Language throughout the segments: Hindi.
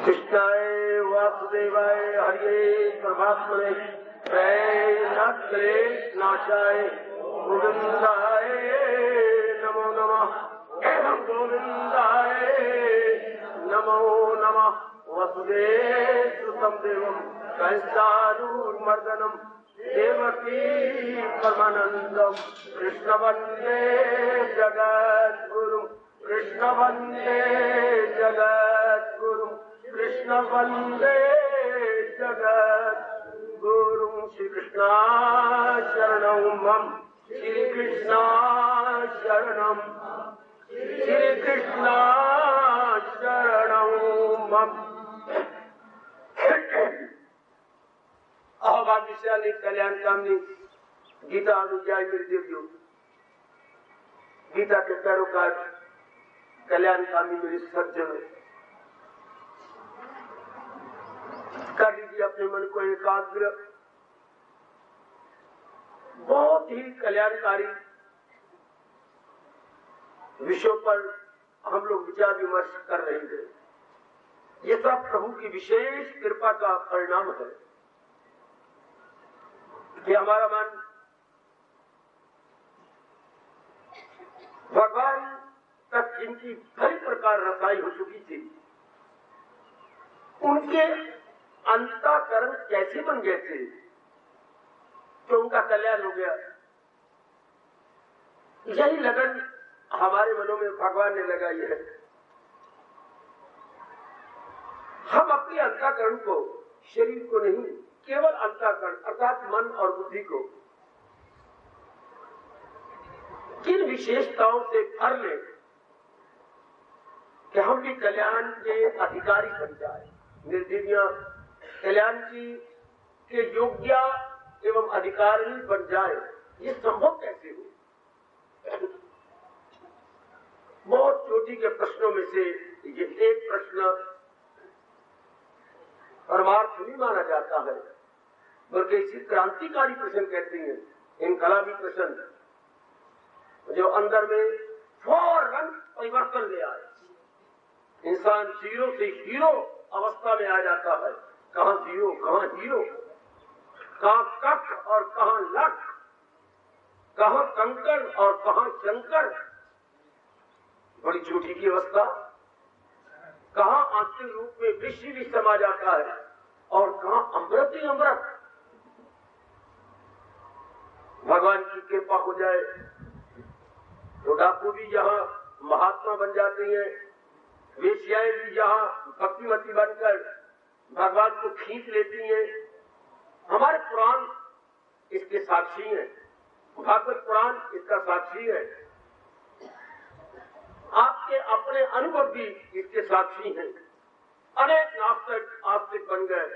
कृष्णाय वासुदेवाय हरिये परमात्मने नाशाय गोविंदाय नमो नमः। गोविंदाय नमो नमः। वसुदेवसुतं देवं कंसारूर्मर्दनं देवकी परमानन्दं कृष्ण वन्दे जगद्गुरुं कृष्ण वन्दे जगद्गुरुं कृष्ण वन्दे जगद्गुरुं। श्रीकृष्ण शरणं मम श्रीकृष्ण शरणं श्रीकृष्ण शरणं मम। अहोभाग्यशाली कल्याण कामनी गीता अनुजाई मेरी देवियों, गीता के पैरोकार कल्याण कामनी मेरी सज्जन, कर लीजिए अपने मन को एकाग्र। बहुत ही कल्याणकारी विषयों पर हम लोग विचार विमर्श कर रहे हैं। ये सब प्रभु की विशेष कृपा का परिणाम है कि हमारा मन भगवान तक जिनकी भली प्रकार रसाई हो चुकी थी, उनके अंतःकरण कैसे बन गए थे तो उनका कल्याण हो गया। यही लगन हमारे मनों में भगवान ने लगाई है। हम अपने अंतःकरण को, शरीर को नहीं, केवल अंतःकरण अर्थात मन और बुद्धि को किन विशेषताओं से भर ले कि हम भी कल्याण के अधिकारी बन जाए, निर्जीवियां कल्याण की के योग्य एवं अधिकारी बन जाए। ये संभव कैसे हो? बहुत चोटी के प्रश्नों में से ये एक प्रश्न परमार्थ नहीं माना जाता है, बल्कि इसे क्रांतिकारी प्रश्न कहते हैं, इनकलाबी प्रश्न, जो अंदर में फौरन परिवर्तन ले आए। इंसान जीरो से हीरो अवस्था में आ जाता है। कहाँ जीरो, कहाँ हीरो, कहाँ कख और कहाँ लख, कहाँ कंकर और कहाँ शंकर। बड़ी झूठी की अवस्था। कहाँ आंतरिक रूप में विष भी समा जाता है और कहाँ अमृत ही अमृत। भगवान की कृपा हो जाए तो डाकू भी जहाँ महात्मा बन जाते हैं, वेश्याएं भी जहाँ भक्तिमती बनकर भगवान को खींच लेती हैं। हमारे पुराण इसके साक्षी हैं, भागवत पुराण इसका साक्षी है, आपके अपने अनुभव भी इसके साक्षी हैं। अनेक नास्तिक आस्तिक बन गए।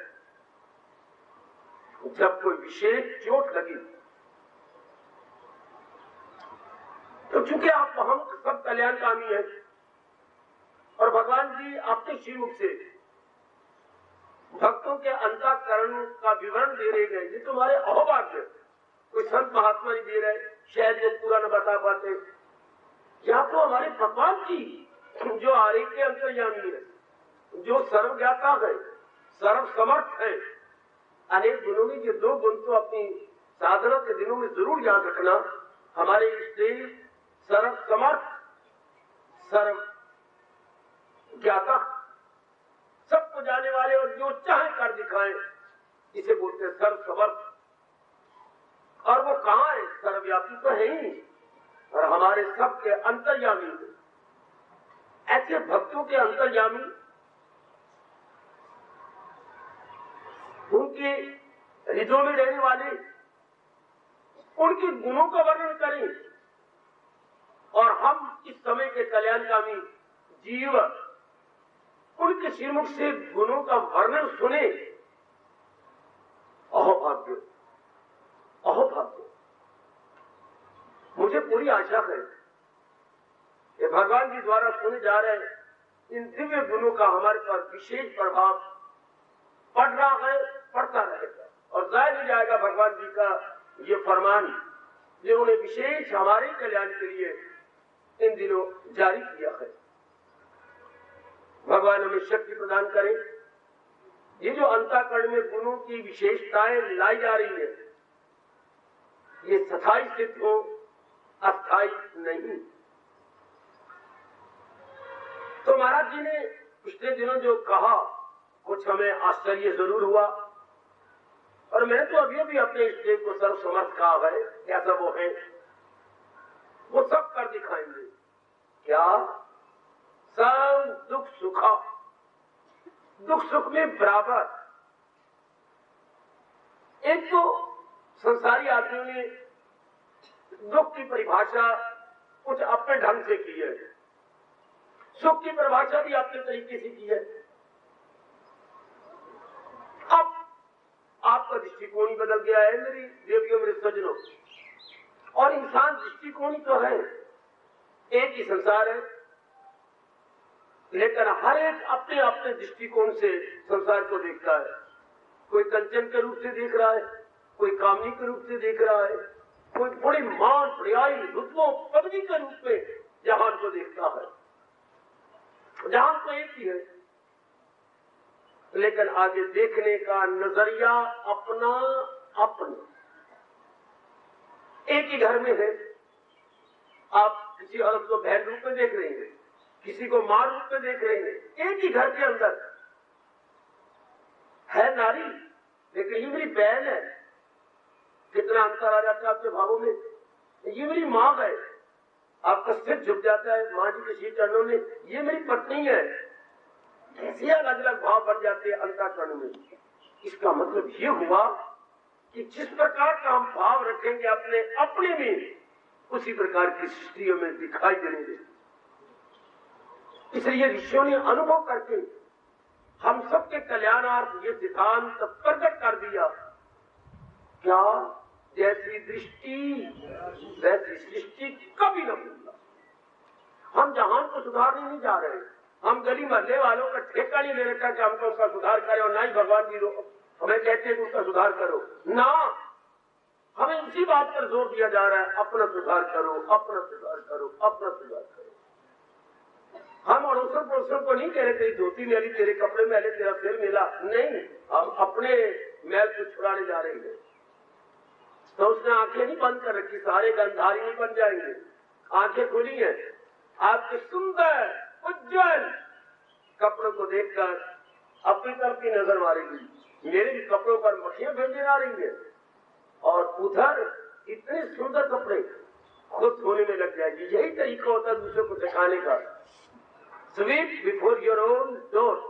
जब कोई विशेष चोट लगी तो चूंकि आप हम सब कल्याणकामी हैं और भगवान जी अपने श्रीमुख से भक्तों के अंतःकरण का विवरण दे रहे हैं। ये तुम्हारे अहोभाग्य, कोई संत महात्मा नहीं दे रहे, शायद ये पूरा न बता पाते। या तो हमारे भगवान जी जो आर्य के अंतर्यामी है, जो सर्वज्ञाता है, सर्व समर्थ है। अनेक गुणों में ये दो गुण तो अपनी साधना के दिनों में जरूर याद रखना। हमारे इष्ट सर्व समर्थ, सर्व ज्ञाता, सबको जाने वाले और जो चाहे कर दिखाएं, इसे बोलते हैं सर्व समर्थ। और वो कहाँ है? सर्वव्यापी तो है ही और हमारे सबके अंतर्यामी। ऐसे भक्तों के अंतर्यामी, उनके हृदयों में रहने वाले, उनके गुणों का वर्णन करें और हम इस समय के कल्याणकामी जीव उनके श्रीमुख से गुणों का वर्णन सुने। अहोभाग्य, अहोभाग्य। मुझे पूरी आशा है कि भगवान जी द्वारा सुने जा रहे इन दिव्य गुणों का हमारे पर विशेष प्रभाव पड़ रहा है, पड़ता रहेगा और जाया नहीं जाएगा। भगवान जी का ये फरमान जिन्होंने विशेष हमारे कल्याण के लिए इन दिनों जारी किया है। भगवान हमें शक्ति प्रदान करें ये जो अंतःकरण में गुणों की विशेषताएं लाई जा रही है, ये स्थायी सिद्ध हो, अस्थायी नहीं। तो महाराज जी ने पिछले दिनों जो कहा, कुछ हमें आश्चर्य जरूर हुआ, और मैं तो अभी भी अपने इष्टदेव को सर्वसमर्थ कहा है, कैसा वो है वो सब कर दिखाएंगे। क्या? सब दुख सुखा, दुख सुख में बराबर। एक तो संसारी आदमियों ने दुख की परिभाषा कुछ अपने ढंग से की है, सुख की परिभाषा भी अपने तरीके से की है। अब आपका दृष्टिकोण ही बदल गया है मेरी देवियों, मेरे सज्जनों। और इंसान दृष्टिकोण ही तो है, एक ही संसार है, लेकिन हर एक अपने अपने दृष्टिकोण से संसार को देखता है। कोई कंचन के रूप से देख रहा है, कोई कामनी के रूप से देख रहा है, कोई बड़ी मान प्रियाई रुतबों पदवी के रूप में जहान को देखता है। जहान तो एक ही है, लेकिन आगे देखने का नजरिया अपना अपना। एक ही घर में है, आप किसी औरत को बहन रूप में देख रहे हैं, किसी को मां रूप में देख रहे हैं, एक ही घर के अंदर है नारी, लेकिन ये मेरी बहन है। कितना अंतर आ जाता है आपके भावों में। ये मेरी मां है, आपका सिर झुक जाता है मां जी के श्री चरणों में, ये मेरी पत्नी है। ऐसे अलग अलग भाव बन जाते हैं अंतःकरण में। इसका मतलब ये हुआ कि जिस प्रकार का हम भाव रखेंगे अपने अपने में, उसी प्रकार की सृष्टियों में दिखाई देंगे। इसलिए ऋषियों ने अनुभव करके हम सबके कल्याणार्थ ये सिद्धांत प्रकट कर दिया। क्या? जैसी दृष्टि वैसी सृष्टि कभी न भूलना। हम जहान को सुधारने नहीं जा रहे, हम गली मोहल्ले वालों का ठेका नहीं ले रखा कि हमको उसका सुधार करें, और ना ही भगवान जी हमें कहते हैं कि उसका सुधार करो ना। हमें इसी बात पर जोर दिया जा रहा है, अपना सुधार करो, अपना सुधार करो, अपना सुधार करो। हम अड़ोसर पड़ोसर को नहीं कह रहे तेरी धोती मैली, तेरे कपड़े मैले, तेरा सिर मिला, नहीं, हम अपने मैल को छुड़ाने जा रहे हैं। तो उसने आंखें नहीं बंद कर रखी, सारे गंधारी नहीं बन जाएंगे, आंखें खुली हैं। आपके सुंदर उज्जवल कपड़ों को देखकर अपनी तरफ की नजर मारेगी, मेरे भी कपड़ों पर मक्खियां भेजने आ रही है, और उधर इतने सुंदर कपड़े खुद धोने में लग जाएगी। यही तरीका होता है दूसरे को सिखाने का। Sweep before your own door.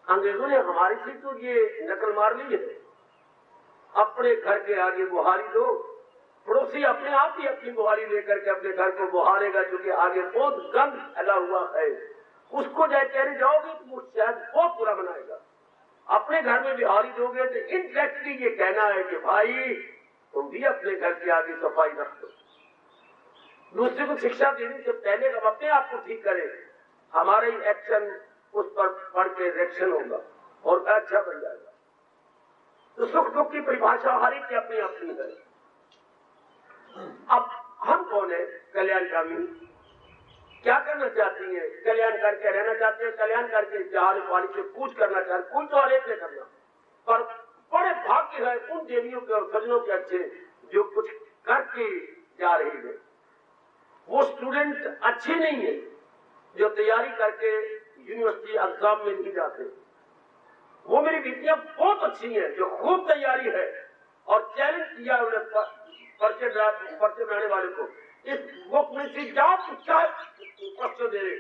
अंग्रेजों ने हमारी थी तो ये नकल मार ली है। अपने घर के आगे बुहारी दो, पड़ोसी अपने आप ही अपनी बुहारी लेकर के अपने घर को बुहारेगा, जो कि आगे बहुत गंद फैला हुआ है। उसको जाए कहने जाओगे तो वो शायद बहुत बुरा बनाएगा। अपने घर में बिहारी दोगे तो इनडायरेक्टली ये कहना है कि भाई तुम भी अपने घर के आगे सफाई रख दो। दूसरे को शिक्षा देने से पहले हम अपने आप को ठीक करें, हमारा ही एक्शन उस पर पढ़ के रिएक्शन होगा और अच्छा बन जाएगा। तो सुख दुख की परिभाषा हर एक की अपनी अपनी है। अब हम कौन है? कल्याणकामी। क्या करना चाहती है? कल्याण करके रहना चाहते हैं, कल्याण करके जहाज पानी से कूच करना चाहते। कूच तो हर एक ने करना, पर बड़े भाग्य है उन देवियों के और सज्जनों के अच्छे जो कुछ करके जा रही है। वो स्टूडेंट अच्छे नहीं है जो तैयारी करके यूनिवर्सिटी एग्जाम में नहीं जाते। वो मेरी बेटियां बहुत अच्छी हैं जो खूब तैयारी है और चैलेंज किया उन्हें पर्चे बनाने वाले को, इस बुक में से जाओ प्रश्न दे रहे,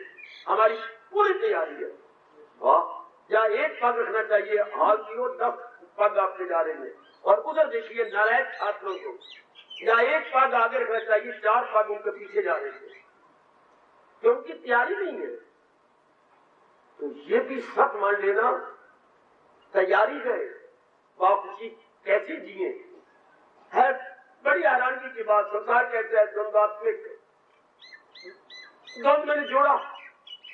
हमारी पूरी तैयारी है। वाह! या एक पग रखना चाहिए, हाल की ओर 10 पग आपके जा रहे हैं, और उधर देखिए नालायक छात्रों को, या एक पग आगे रखना चाहिए, 4 पग उनके पीछे जा रहे हैं, तो उनकी तैयारी नहीं है। तो ये भी सच मान लेना, तैयारी है, बापूजी कैसे जिए है बड़ी हैरानगी की बात। संसार कहता है द्वंद्वात्मिक, द्वंद मैंने जोड़ा,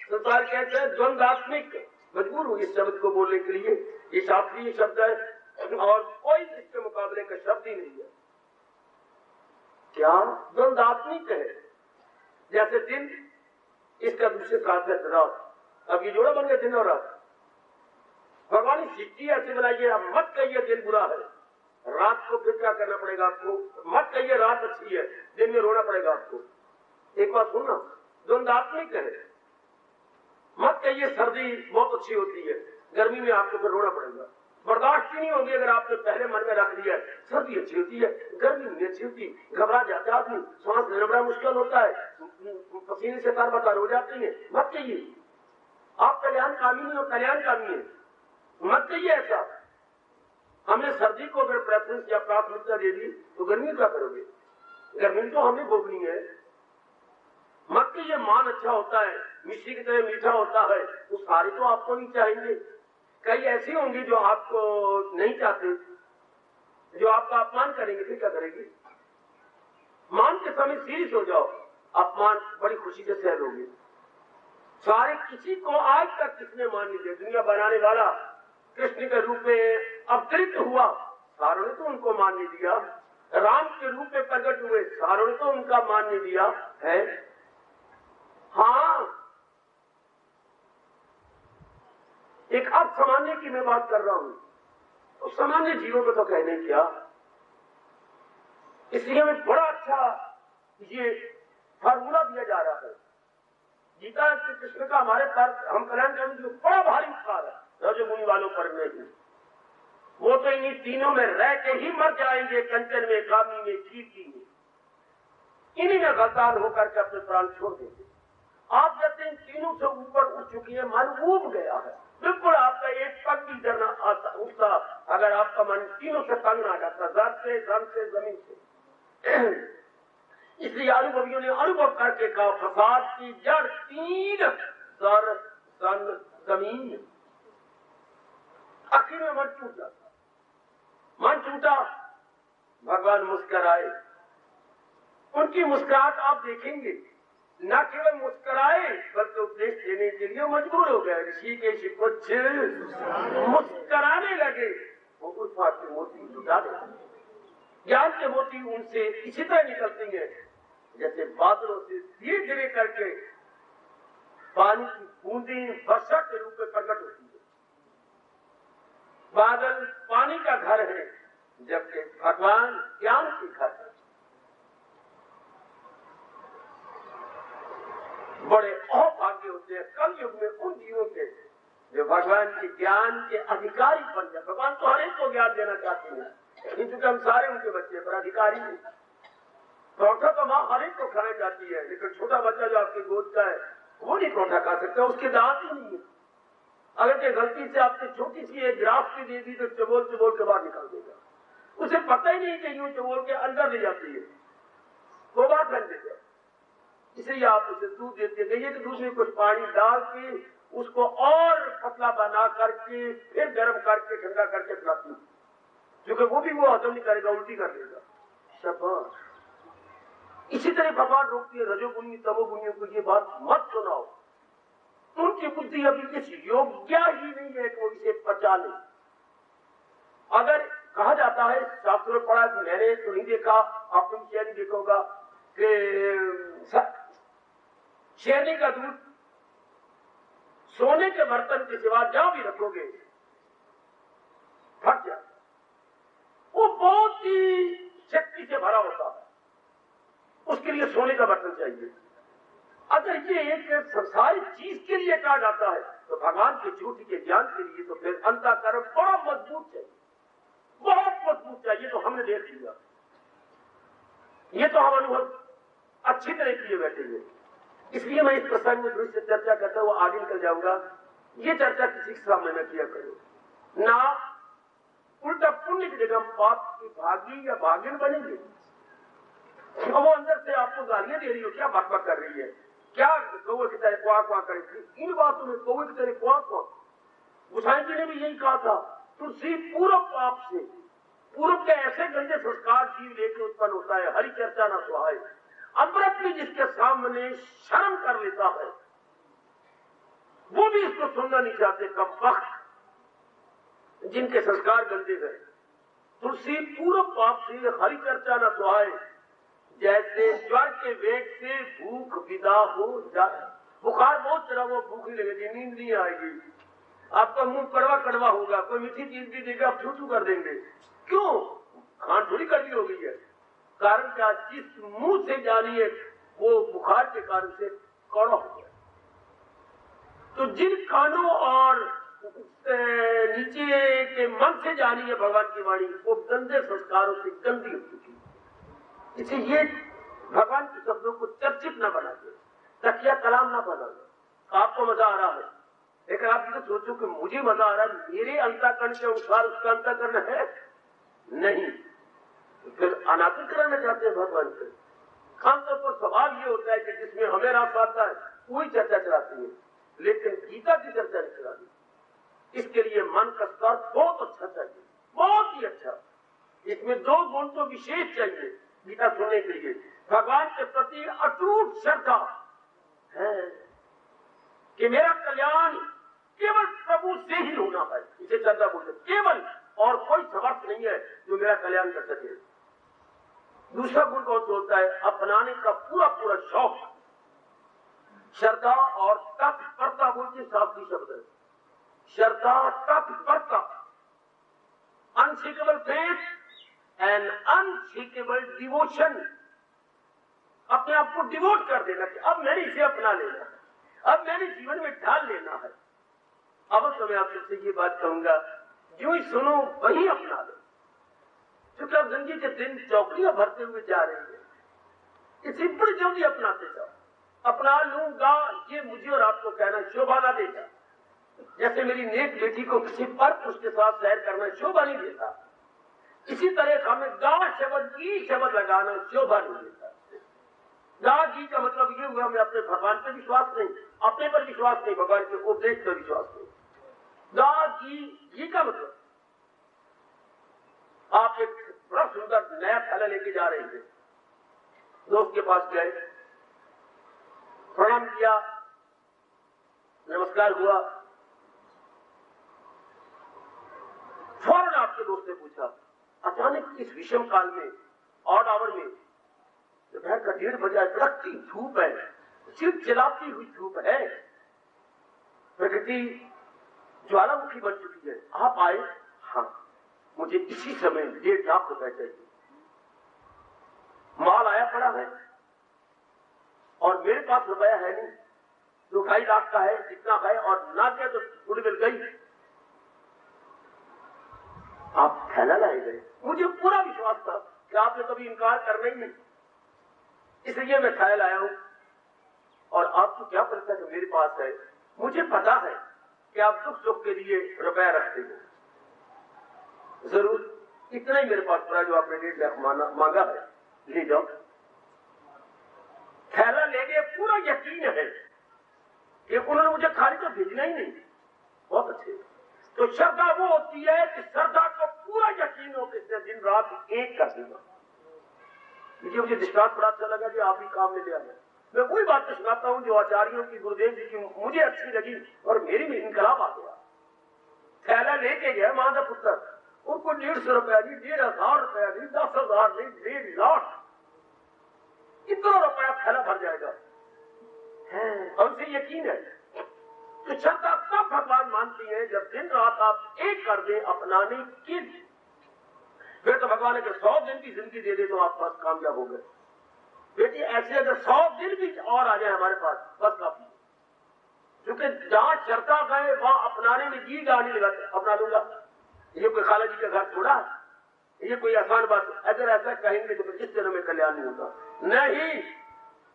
संसार कहता है द्वंद्वात्मिक। मजबूर हूं इस शब्द को बोलने के लिए, ये शास्त्रीय शब्द है और कोई इसके मुकाबले का शब्द ही नहीं है। क्या द्वंद्वात्मिक है? जैसे दिन, इसका दूसरे साथ है रात। अब ये जोड़ा बन गया दिन और रात। भगवान ने सृष्टि ऐसे बनाई है, अब मत कहिए दिन बुरा है, रात को फिर क्या करना पड़ेगा आपको, मत कहिए रात अच्छी है, दिन में रोना पड़ेगा आपको। एक बात सुनना, द्वंदात्मिक है, मत कहिए सर्दी बहुत अच्छी होती है, गर्मी में आपको फिर रोना पड़ेगा। बर्दाश्त ही नहीं होगी अगर आपने पहले मन में रख लिया है सर्दी अच्छी होती है, गर्मी नहीं अच्छी होती, घबरा जाता है आदमी, सांस लेना बड़ा मुश्किल होता है, पसीने से तार हो जाती है। मत कहिए आप कल्याण कामी नहीं हो, कल्याण कामी है, मत कहिए ऐसा। हमने सर्दी को अगर प्रेफरेंस या प्राथमिकता दे दी तो गर्मी क्या करोगे, गर्मी तो हमें भोगनी है। मत कहिए मान अच्छा होता है, मिश्री की तरह मीठा होता है, वो सारे तो आपको नहीं चाहेंगे, कई ऐसी होंगी जो आपको नहीं चाहते, जो आपका अपमान करेंगे, फिर क्या करेंगे। मान के समय सीरियस हो जाओ, अपमान बड़ी खुशी से सह लोगे। सारे किसी को आज तक किसने मान नहीं दिया, दुनिया बनाने वाला कृष्ण के रूप में अवतरित हुआ, सारों ने तो उनको मान नहीं दिया। राम के रूप में प्रकट हुए, सारों ने तो उनका मान नहीं दिया है। हाँ, एक अब सामान्य की मैं बात कर रहा हूं, तो सामान्य जीवों में तो कहने क्या, इसलिए हमें बड़ा अच्छा ये फार्मूला दिया जा रहा है गीता कृष्ण का हमारे पर, हम कल्याण करने जो बड़ा भारी उपकार है रजोगुणी वालों पर नहीं, वो तो इन्हीं तीनों में रह के ही मर जाएंगे, कंचन में, कामी में, कीर्ति में, इन्हीं में गद्दार होकर के अपने प्राण छोड़ देंगे। आप जैसे इन तीनों से ऊपर उठ चुकी है, मन ऊब गया है, बिल्कुल आपका एक पग भी डरना आता उठता अगर आपका मन तीनों से तंग आ जाता, जर से, धन से, जमीन से। इसलिए अनुभवियों ने अनुभव करके कहा फसाद की जड़ तीन, सर, सन, जमीन। आखिर में मन टूट जाता, मन टूटा, भगवान मुस्कुराए, उनकी मुस्कुराहट आप देखेंगे, न केवल मुस्कुराए बल्कि उपदेश देने के लिए मजबूर हो गए। ऋषि के कुछ मुस्कुराने लगे, वो उल्फा के मोती लुटा दे, ज्ञान के मोती उनसे इसी तरह निकलती है जैसे बादलों से धीरे धीरे करके पानी की बूंदी वर्षा के रूप में प्रकट होती है। बादल पानी का घर है, जबकि भगवान ज्ञान की घर है। बड़े अभाग्य होते हैं कलयुग में उन जीवों के जो भगवान के ज्ञान के अधिकारी बन जाए। भगवान तो हर एक को ज्ञान देना चाहते हैं, क्योंकि हम सारे उनके बच्चे पर अधिकारी हैं। परोठा तो माँ हर एक को खाना चाहती है, लेकिन छोटा बच्चा जो आपके गोद का है वो नहीं परोठा खा सकता, उसके दांत ही नहीं है। अगर के गलती से आपने छोटी सी एक ग्राफ की दे दी तो चबोल चबोल के बाहर निकाल देगा, उसे पता ही नहीं कि यूं चबोल के अंदर ले जाती है, वो बात कर देगा। इसलिए आप उसे दूध देते गए कि दूध में कुछ पानी डाल के उसको और पतला बना करके फिर गर्म करके ठंडा करके पिलाती हूँ, क्योंकि वो भी वो हजम नहीं करेगा, उल्टी कर देगा। शाबाश। इसी तरह भगवान रोकती है रजोगुणी तमोगुणियों को ये बात मत सुनाओ, उनकी बुद्धि अभी इस योग्य ही नहीं है कि वो इसे पचा ले। अगर कहा जाता है, शास्त्रों में पढ़ा, मैंने तो नहीं देखा, आपने भी शायद देखा होगा कि शेरनी का दूध सोने के बर्तन के सिवा जहां भी रखोगे फट जाए, वो बहुत ही शक्ति से भरा होता है, उसके लिए सोने का बर्तन चाहिए। अगर ये एक संसारिक चीज के लिए कहा जाता है तो भगवान के ज्योति के ज्ञान के लिए तो फिर अंतःकरण बड़ा मजबूत चाहिए, बहुत मजबूत चाहिए। तो हमने देख लिया, ये तो हम अनुभव अच्छी तरह किए बैठे हैं। इसलिए मैं इस प्रसंग में थोड़ी सी चर्चा करता हुआ आगे निकल जाऊंगा। ये चर्चा किसी के सामने न किया करो ना, उल्टा पुण्य की जगह पाप की भागी या भागिन बनेंगे। वो अंदर से आपको गालियां दे रही हो, क्या बकबक कर रही है, क्या कौवे की तरह क्वाक क्वाक करेगी। इन बातों में कौवे की तरह क्वाक क्वाक, गोसाई जी ने भी यही कहा था, तुलसी पूर्व पाप से, पूर्व के ऐसे गंदे संस्कार जीव लेके उत्पन्न होता है, हरि चर्चा न सुहाए। अमृत भी जिसके सामने शर्म कर लेता है वो भी इसको सुनना नहीं चाहते, कब वक्त जिनके संस्कार गंदे गए। तुलसी पूर्व पाप से हरि चर्चा न सुहाए, जैसे ज्वर के वेग से भूख विदा हो जाए। बुखार बहुत चला, वो भूख ही लगेगी, नींद नहीं आएगी। आपका मुंह कड़वा कड़वा होगा, कोई मीठी चीज भी देगा आप छू कर देंगे। क्यों? खान थोड़ी कड़वी हो गई है। कारण क्या? जिस मुंह से जानिए वो बुखार के कारण से कड़वा हो गया। तो जिन कानों और नीचे के मन से जानी है भगवान की वाणी, वो गंदे संस्कारों से गंदी हो चुकी है। इसलिए भगवान के शब्दों को चर्चित न बना दे, तकिया कलाम ना बना दे। आपको मजा आ रहा है, लेकिन आप ये सोचो कि मुझे मजा आ रहा है, मेरे अंतःकरण के अनुसार उसका अंतःकरण है नहीं, तो फिर अनादर कराना चाहते हैं भगवान से। खासतौर पर सवाल ये होता है कि जिसमें हमें रास आता है वही चर्चा चलाती है, लेकिन गीता की चर्चा नहीं चलाती। इसके लिए मन का स्तर बहुत अच्छा चाहिए, बहुत ही अच्छा। इसमें 2 गुण तो विशेष चाहिए गीता सुनने के लिए। भगवान के प्रति अटूट श्रद्धा है कि मेरा कल्याण केवल प्रभु से ही होना है, इसे श्रद्धा बोलते, केवल, और कोई समर्थ नहीं है जो मेरा कल्याण कर सके। दूसरा गुण कौन सा होता है? अपनाने का पूरा पूरा शौक। श्रद्धा और तत्परता बोलते शास्त्रीय शब्द है। श्रद्धा, तत्परता, unshakeable faith and unshakeable devotion. अपने आप को डिवोट कर देना कि अब मैंने इसे अपना लेना है, अब मैंने जीवन में ढाल लेना है। अब तो मैं आपसे ये बात कहूंगा, जो ही सुनो वही अपना लो। क्योंकि अब जिंदगी के दिन चौकड़ियां भरते हुए जा रही है, इसी बड़ी जल्दी अपनाते जाओ। अपना लूंगा ये मुझे और आपको कहना शोभा ना देगा। जैसे मेरी नेक बेटी को किसी पर उसके साथ सैर करना शोभा नहीं देता, इसी तरह हमें गा शब्द की शब्द लगाना शोभा नहीं देता। गा जी का मतलब ये हुआ, हमें अपने भगवान पर विश्वास नहीं, अपने पर विश्वास नहीं, भगवान के उपदेश पर विश्वास नहीं। गा जी का मतलब आप एक बड़ा सुंदर नया थैला लेके जा रहे थे, दोस्त के पास गए, प्रणाम किया, नमस्कार हुआ, फौरन आपके दोस्त ने पूछा, अचानक इस विषम काल में, ऑड आवर में, दोपहर का 1:30 बजे, कड़कती धूप है, सिर्फ जलाती हुई धूप है, प्रकृति ज्वालामुखी बन चुकी है, आप आए? हाँ, मुझे इसी समय 1.5 लाख रुपए चाहिए। माल आया पड़ा है और मेरे पास रुपया है नहीं, 2-2.5 लाख का है, जितना है, और ना क्या तो गुडविल गई। आप थैला लाए गए, मुझे पूरा विश्वास था कि आपने कभी इनकार करना ही नहीं, इसलिए मैं थैला लाया हूं। और आपको क्या पता कि मेरे पास है? मुझे पता है कि आप सुख सुख के लिए रुपया रखते हो, जरूर इतना ही मेरे पास पड़ा जो आपने 1.5 लाख मांगा है, ले जाओ। थैला ले गए, पूरा यकीन है कि उन्होंने मुझे खाली तो भेजना ही नहीं। बहुत अच्छे। तो श्रद्धा वो होती है कि श्रद्धा को पूरा यकीन हो कि दिन रात एक कर दूंगा। मुझे दृष्टांत बड़ा अच्छा लगा कि आप ही काम में ले आए। मैं वही बात तो सुनाता हूं जो आचार्यों की, गुरुदेव जी की मुझे अच्छी लगी और मेरी में इनकलाब आ गया। थैला लेके गया मां का पुत्र, उनको 150 रुपया नहीं, 1,500 रुपया नहीं, 10,000 नहीं, 1.5 लाख, इतना रुपया थैला भर जाएगा। और उसे यकीन है तो श्रद्धा तब भगवान मानती है जब दिन रात आप एक कर दे अपनाने की। फिर तो भगवान अगर 100 दिन की जिंदगी दे दे तो आप बस कामयाब हो गए। बेटी ऐसे अगर 100 दिन भी और आ जाए हमारे पास बस काफी, क्योंकि जहां श्रद्धा गए वहां अपनाने में जी गाड़ी लगाते, अपना लूंगा। ये कोई खाला जी का घर छोड़ा है, ये कोई आसान बात है? अगर ऐसा कहेंगे तो इस जन्म में कल्याण नहीं होगा। नहीं,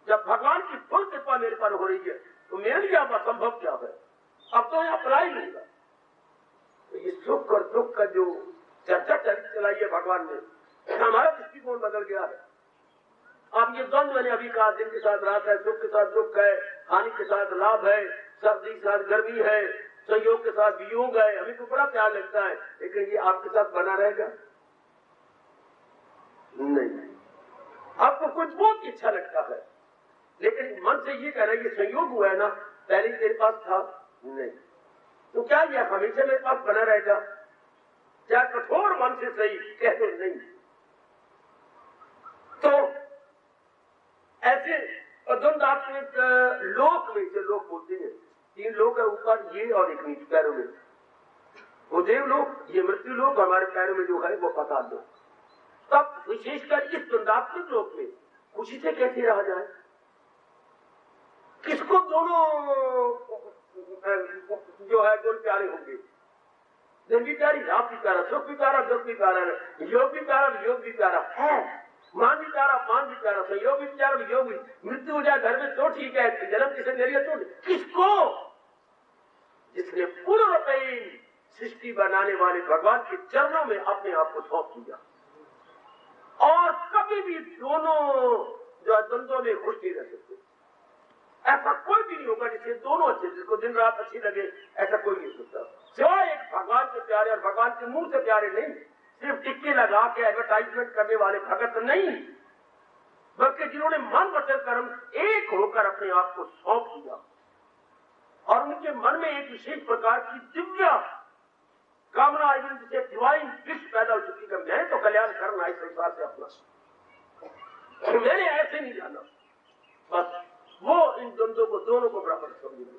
जब भगवान की फुल कृपा मेरे पर हो रही है तो मेरे लिए अब असंभव क्या है? अब तो मैं अपना ही लूंगा। तो ये सुख और दुख का जो चर्चा चलाई है भगवान ने, हमारा दृष्टिकोण बदल गया है। अब ये द्वंद्व मैंने अभी कहा, दिन के साथ रात है, सुख के साथ दुख है, हानि के साथ लाभ है, सर्दी के साथ गर्मी है, संयोग के साथ वियोग है। हमें को बड़ा प्यार लगता है, लेकिन ये आपके साथ बना रहेगा नहीं। आपको कुछ बहुत इच्छा लगता है, लेकिन मन से ये कह रहा है कि संयोग हुआ है ना, पहले तेरे पास था नहीं, तो क्या ये हमेशा मेरे पास बना रहेगा? क्या कठोर मन से सही कह दो नहीं। तो ऐसे द्वंद्वात्मक लोक में, जो लोग बोलते हैं 3 लोग है ऊपर, ये और एक नीचे पैरों में, वो देवलोक, ये मृत्यु लोक, हमारे पैरों में जो है वो पाताल लोक। तब विशेषकर इस द्वंद्वात्मक लोक में खुशी से कैसे रहा जाए? किसको दोनों जो है दोनों प्यारे होंगे? दिन भी प्यारी, रात भी प्यारा, सुख भी प्यारा, दुख भी प्यारा, योग भी प्यारा, वियोग भी प्यारा है, मान भी प्यारा, मान भी प्यारा, संयोग भी प्यारा, वियोग भी। मृत्यु हो जाए घर में तो ठीक है, जन्म किसे ले लिया तो किसको? जिसने पूर्णतः सृष्टि बनाने वाले भगवान के चरणों में अपने आप को सौंप दिया, और कभी भी दोनों जो द्वंद्वों में खुश नहीं रह सकते। ऐसा कोई भी नहीं होगा जिससे दोनों अच्छे, जिसको दिन रात अच्छी लगे, ऐसा कोई नहीं सकता, सिवाय एक भगवान के प्यारे। और भगवान के मुंह से प्यारे नहीं, सिर्फ टिक्के लगा के एडवर्टाइजमेंट करने वाले भगत नहीं, बल्कि जिन्होंने मन वचन कर्म एक होकर अपने आप को सौंप दिया, और उनके मन में एक विशेष प्रकार की दिव्य कामना, जिसे डिवाइन विश पैदा हो चुकी है। मैं तो कल्याण करना इस संसार से अपना, मैंने ऐसे नहीं जाना। बस वो इन द्वंद्वों को दोनों को बराबर समझेंगे।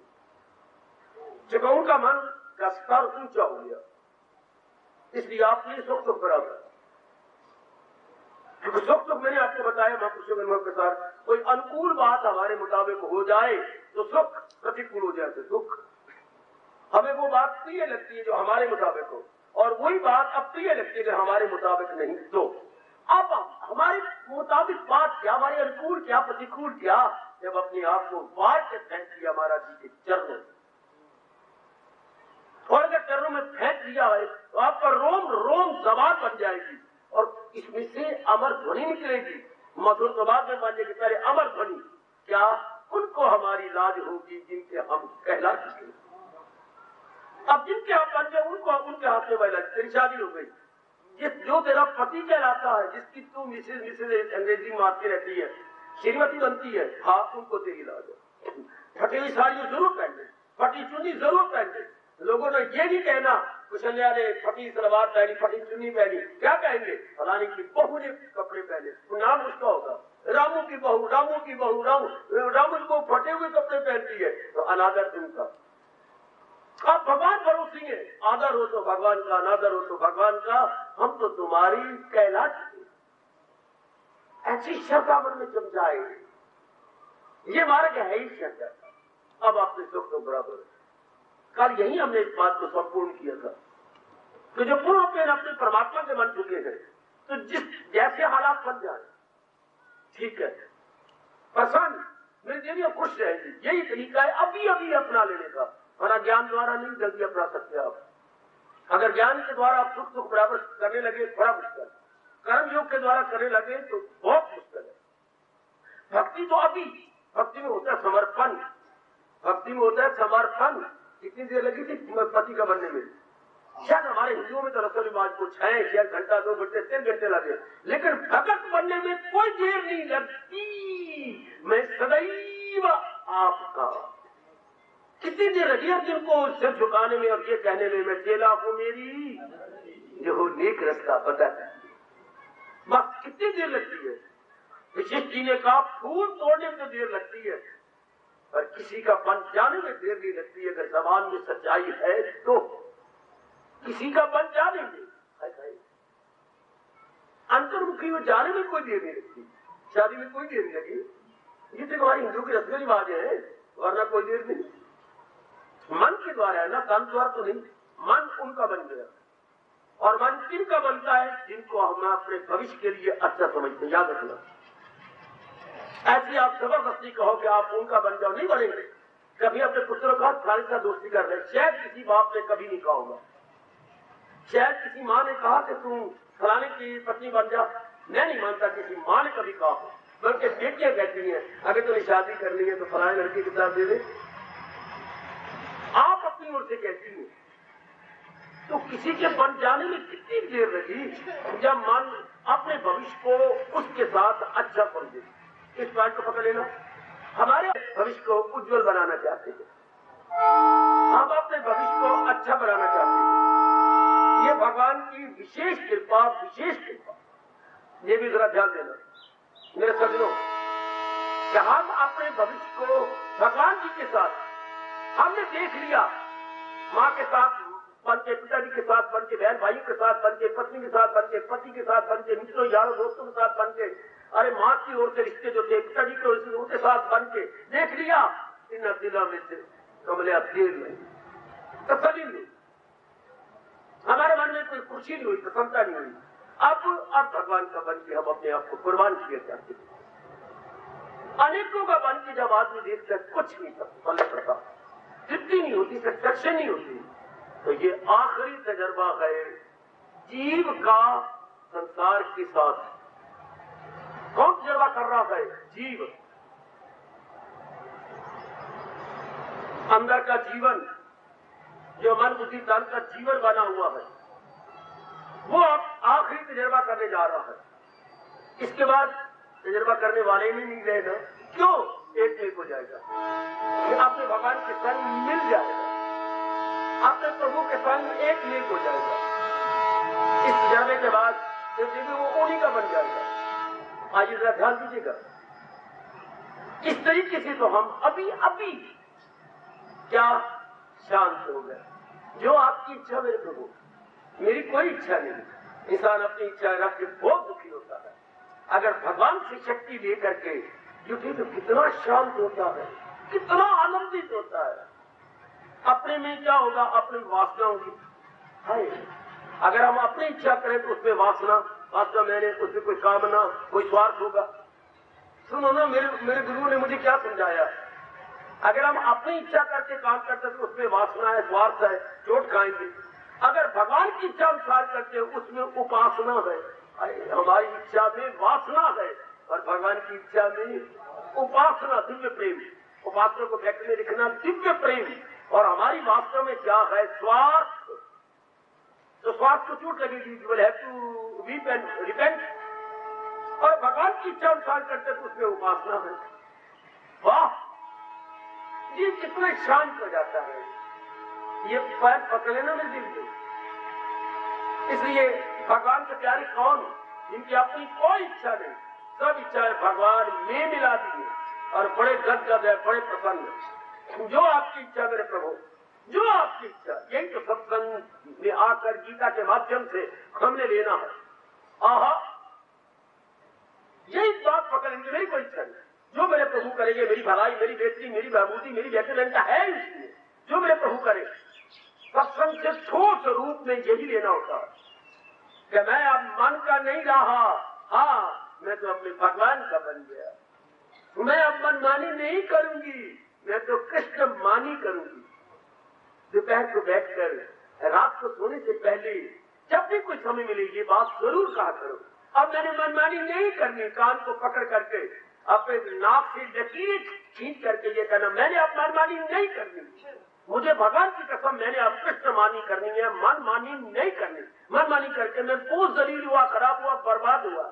जब उनका मन का स्तर ऊंचा हो गया, इसलिए आपके लिए सुख सुख बराबर। क्योंकि सुख सुख मैंने आपको बताया महापुरुषों के अनुभव के साथ, कोई अनुकूल बात हमारे मुताबिक हो जाए तो सुख, प्रतिकूल हो जाए तो दुख। हमें वो बात प्रिय लगती है जो हमारे मुताबिक हो, और वही बात अप्रिय लगती है जो हमारे मुताबिक नहीं। तो अब हमारे मुताबिक बात क्या, हमारे अनुकूल क्या, प्रतिकूल क्या, जब अपने आप को बाहर से फेंक दिया महाराज जी के चरणों, और अगर चरणों में फेंक दिया है तो आपका रोम रोम सवार बन जाएगी, और इसमें से अमर ध्वनि निकलेगी। मधुर प्रभात में बांधने के पहले अमर ध्वनि, क्या उनको हमारी लाज होगी जिनके हम कहला चुके। अब जिनके हाथ बन गए उनको उनके हाथ में बैला, तेरी शादी हो गई। जो तेरा पति कहलाता है, जिसकी तू मिसेज अंग्रेजी मारती रहती है, श्रीमती बनती है, हाँ उनको तेरी लाज है। फटी हुई साड़ी जरूर पहन ले, फटी चुन्नी जरूर पहन ले। लोगों ने ये नहीं कहना कुशल्या ने फटी सलवार पहनी, फटी चुन्नी पहनी, क्या कहेंगे? फलाने की बहू ने कपड़े पहने, नाम उसका होगा रामू की बहू, रामू की बहू, रामू को फटे हुए कपड़े पहनती है, तो अनादर तुमका। आप भगवान भरोसी है, आदर हो तो भगवान का, अनादर हो तो भगवान का। हम तो तुम्हारी कहला चुके, ऐसी श्रद्धा मन में जम जाए, ये मार्ग है ही श्रद्धा। अब आपने सुख तो बराबर, कल यही हमने इस बात को संपूर्ण किया था कि जो पूर्ण पेन अपने परमात्मा के बन चुके हैं, तो जिस जैसे हालात बन जाए ठीक है, पसंद मेरे देवी खुश रहेंगे, यही तरीका है अभी अभी अपना लेने का। और ज्ञान द्वारा नहीं जल्दी अपना सकते आप। अगर ज्ञान के द्वारा आप सुख सुख बराबर करने लगे बड़ा मुश्किल, कर्म योग के द्वारा करने लगे तो बहुत मुश्किल है। भक्ति तो अभी, भक्ति में होता है समर्पण, भक्ति में होता है समर्पण। कितनी देर लगी थी पति का बनने में? शायद हमारे हिंदुओं में तो रसोई रिवाज को 6 घंटा 2 घंटे 3 घंटे लगे, लेकिन भगत बनने में कोई देर नहीं लगती। मैं सदैव आपका। कितनी देर लगी अर्जुन को सिर झुकाने में और ये कहने में, मैं चेला हूं मेरी जो नेक रास्ता पता है। बस कितनी देर लगती है? विशिष्ट जी ने कहा फूल तोड़ने में देर लगती है, और किसी का बन जाने में देर नहीं लगती है। अगर जबान में सच्चाई है तो किसी का बन जाने में, अंतर्मुखी में जाने में कोई देर नहीं लगती। शादी में कोई देर नहीं लगी, ये तो हमारी हिंदू की रस्म रिवाज है, वरना कोई देर नहीं। मन के द्वारा है ना, तन द्वारा तो नहीं। मन उनका बन गया, और मन किनका बनता है? जिनको हम अपने भविष्य के लिए अच्छा समझते। याद रखना, ऐसी आप जबरदस्ती कहो कि आप उनका बन जाओ, नहीं बनेंगे। कभी अपने पुत्रों का फलाने से दोस्ती कर रहे, शायद किसी बाप ने कभी नहीं कहा होगा, शायद किसी माँ ने कहा कि तुम फलाने की पत्नी बन जा। मैं नहीं मानता किसी माँ ने कभी कहा हो, बल्कि बेटियां कहती हैं अगर तुम्हें शादी करनी है तो फलाने लड़के के साथ दे दे। आप अपनी ओर से कहती हैं, तो किसी के बन जाने में कितनी देर लगी जब मन अपने भविष्य को उसके साथ अच्छा समझे। इस बात को पकड़ लेना, हमारे भविष्य को उज्जवल बनाना चाहते हैं, हम अपने भविष्य को अच्छा बनाना चाहते हैं। ये भगवान की विशेष कृपा, विशेष कृपा। ये भी जरा ध्यान देना मेरे सज्जनों, कि हम अपने भविष्य को भगवान जी के साथ, हमने देख लिया माँ के साथ बन के, पिताजी के साथ बन के, बहन भाइयों के साथ बन के, पत्नी के साथ बन के, पति के साथ बन के, मित्रों यारों दोस्तों के साथ बन के, अरे माँ की ओर से रिश्ते जो थे, पिताजी की ओर से उनके साथ बन के देख लिया, इन दिलों में से कमले देर नहीं, तसल्ली नहीं, हमारे मन में कोई खुशी नहीं हुई, प्रसन्नता नहीं हुई। अब भगवान का बन के हम अपने आप को कुर्बान किए जाते हैं। अनेकों का बन के जब आदमी देखता है कुछ नहीं पल्ले पड़ता, तृप्ति नहीं होती, सेटिस्फैक्शन नहीं होती, तो ये आखिरी तजर्बा है जीव का संसार के साथ। कौन तजर्बा कर रहा है? जीव। अंदर का जीवन जो मन बुद्धि तन का जीवन बना हुआ है, वो अब आखिरी तजर्बा करने जा रहा है। इसके बाद तजर्बा करने वाले नहीं रहेगा। क्यों? एक हो जाएगा, आपने भगवान के संग मिल जाएगा, आपने प्रभु के संग एक हो जाएगा। इस तजर्बे के बाद वो उन्हीं का बन जाएगा। आज जरा ध्यान दीजिएगा, इस तरीके से तो हम अभी क्या शांत हो गए। जो आपकी इच्छा मेरे प्रभु, मेरी कोई इच्छा नहीं। इंसान अपनी इच्छा रख के बहुत दुखी होता है। अगर भगवान से शक्ति लेकर के जुटे तो कितना शांत होता है, कितना आनंदित होता है। अपने में क्या होगा? अपनी वासना होगी। अगर हम अपनी इच्छा करें तो उसमें वासना मैंने उसमें कोई कामना, कोई स्वार्थ होगा। सुनो ना, मेरे गुरु ने मुझे क्या समझाया, अगर हम अपनी इच्छा करके काम करते तो उसमें वासना है, स्वार्थ है, चोट खाएंगे। अगर भगवान की इच्छा अनुसार करते उसमें उपासना है। अरे हमारी इच्छा में वासना है और भगवान की इच्छा में उपासना, दिव्य प्रेम। उपासना को व्यक्त में लिखना दिव्य प्रेम, और हमारी वास्तव में क्या है? स्वार्थ। तो स्वार्थ को चोट लगेगी, you will have to weep and repent. और भगवान की इच्छा अनुसार करते तो उसमें उपासना है। वाह, ये कितना शांत हो जाता है। ये पैर पकड़ लेना मेरे दिल में। इसलिए भगवान के प्यारे कौन? जिनकी अपनी कोई इच्छा नहीं, सब इच्छाएं भगवान में मिला दी और बड़े गदगद है, बड़े प्रसन्न। जो आपकी इच्छा मेरे प्रभु, जो आपकी इच्छा, यही तो सत्संग में आकर गीता के माध्यम से हमने लेना है। आहा, यही बात पकड़ लेंगे, मेरी कोई इच्छा नहीं। जो मेरे प्रभु करेंगे, मेरी भलाई, मेरी बेहतरी, मेरी महबूदी, मेरी बेहतरीनता है इसलिए जो मेरे प्रभु करे। सत्संग से ठोस रूप में यही लेना होता है कि मैं अब मन का नहीं रहा, हाँ मैं तो अपने भगवान का बन गया। मैं अब मनमानी नहीं करूंगी, मैं तो कृष्ण मानी करूंगी। दोपहर को बैठकर रात को सोने से पहले जब भी कोई समय मिले ये बात जरूर कहा करो, अब मैंने मनमानी नहीं करनी। कान को पकड़ करके अपने नाक से लकीर खींच करके ये कहना, मैंने अब मनमानी नहीं करनी। मुझे भगवान की कसम, मैंने अब कृष्ण मानी करनी है, मनमानी नहीं करनी। मनमानी करके मैं बहुत जलील हुआ, खराब हुआ, बर्बाद हुआ।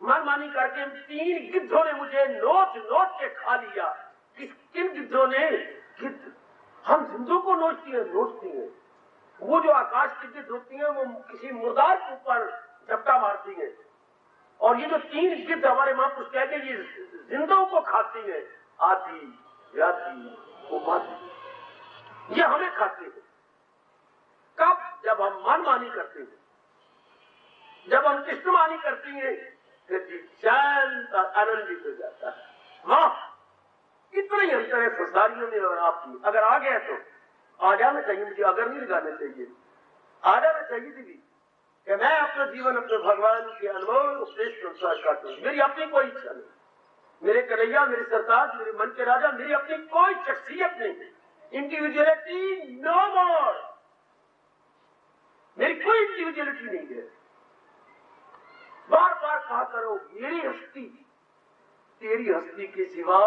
मनमानी करके 3 गिद्धों ने मुझे नोच के खा लिया। किन गिद्धों ने? गिद्ध हम जिंदों को नोचती है। वो जो आकाश की गिद्ध होती है वो किसी मुर्दार के ऊपर झपटा मारती है, और ये जो 3 गिद्ध हमारे महापुरुष कहते हैं ये जिंदों को खाती है। आती जाती उपाधि ये हमें खाती है। कब? जब हम मनमानी करते हैं, जब हम कृष्णमानी करती हैं, फिर शांत आनंदित हो जाता है। वाह, इतना ही अंतर है संसारियों में और आपकी। अगर आ गया तो आ जाना चाहिए मुझे, अगर नहीं लगाना चाहिए आ जाना चाहिए दीदी कि मैं अपना जीवन अपने भगवान के अनमोल उपदेश के अनुसार काटूं। मेरी अपनी कोई इच्छा नहीं, मेरे कन्हैया, मेरे सरताज, मेरे मन के राजा, मेरी अपनी कोई शख्सियत नहीं। इंडिविजुअलिटी नो मोर, मेरी कोई इंडिविजुअलिटी नहीं है। बार बार कहा करो, मेरी हस्ती तेरी हस्ती के सिवा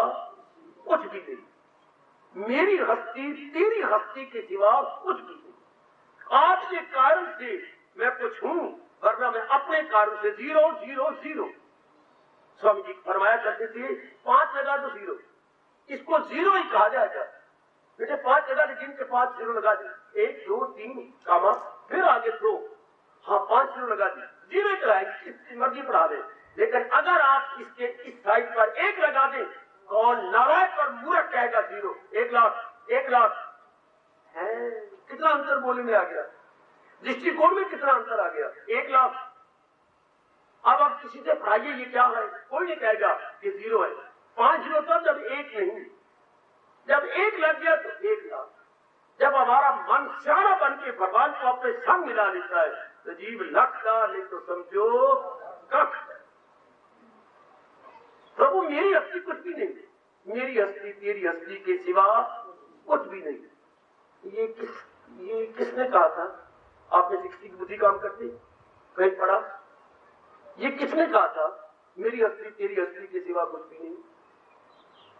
कुछ भी नहीं, मेरी हस्ती तेरी हस्ती के सिवा कुछ भी नहीं। आपके कारण से मैं कुछ हूं, वरना मैं अपने कारण से 0 0 0। स्वामी जी फरमाया करते थे 5 लगा दो 0, इसको 0 ही कहा जाएगा। बेटे 5 लगा दे, जिनके 5 0 लगा दे, 1 2 3 कामा, फिर आगे 2, हाँ 5 0 लगा दी, 0 लगाएंगे, इसकी मर्जी बढ़ा दे। लेकिन अगर आप इसके इस साइड पर 1 लगा दें, कौन नारायण और मूर्ख कहेगा 0, 1 लाख 1 लाख है। कितना अंतर बोलने में आ गया। दृष्टिकोण में कितना अंतर आ गया। 1 लाख। अब आप किसी से पढ़ाइए ये क्या है, कोई नहीं कहेगा कि 0 है। 5 0 तब जब 1 नहीं, जब 1 लग गया तो 1 लाख। जब हमारा मन सियाना बन के भगवान को अपने संग मिला लेता है तो जीव लखता, नहीं तो समझो कख। प्रभु मेरी हस्ती कुछ भी नहीं, मेरी हस्ती तेरी हस्ती के सिवा कुछ भी नहीं। ये किसने कहा था? आपने शिक्षी की बुद्धि काम करती कहीं पढ़ा? ये किसने कहा था मेरी हस्ती तेरी हस्ती के सिवा कुछ भी नहीं?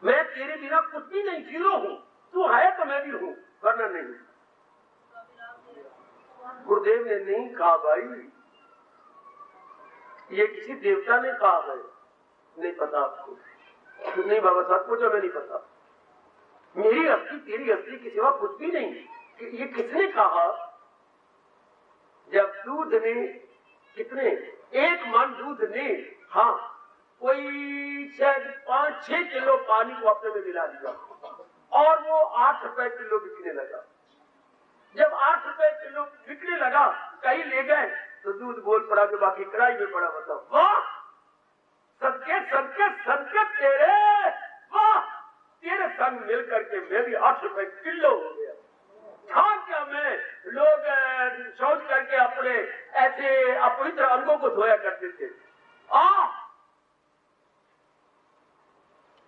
मैं तेरे बिना कुछ भी नहीं, 0 हूं। तू है तो मैं भी हूं, वरना नहीं। गुरुदेव ने नहीं कहा भाई, ये किसी देवता ने कहा है। नहीं पता आपको? नहीं बाबा साहब, मुझे नहीं पता। मेरी हस्ती तेरी हस्ती के सिवा कुछ भी नहीं, ये किसने कहा? जब दूध ने कितने 1 मन दूध ने, हाँ, कोई शायद 5-6 किलो पानी को अपने में मिला दिया और वो 8 रुपए किलो बिकने लगा। जब 8 रुपए किलो बिकने लगा, कहीं ले गए तो दूध बोल पड़ा कि बाकी कढ़ाई में पड़ा। बताओ, वाह सदके सदके सदके तेरे, वाह तेरे संग मिल करके मैं भी 8 रुपए किलो हो गया। था क्या मैं, लोग शौच करके अपने ऐसे अपवित्र अंगों को धोया करते थे।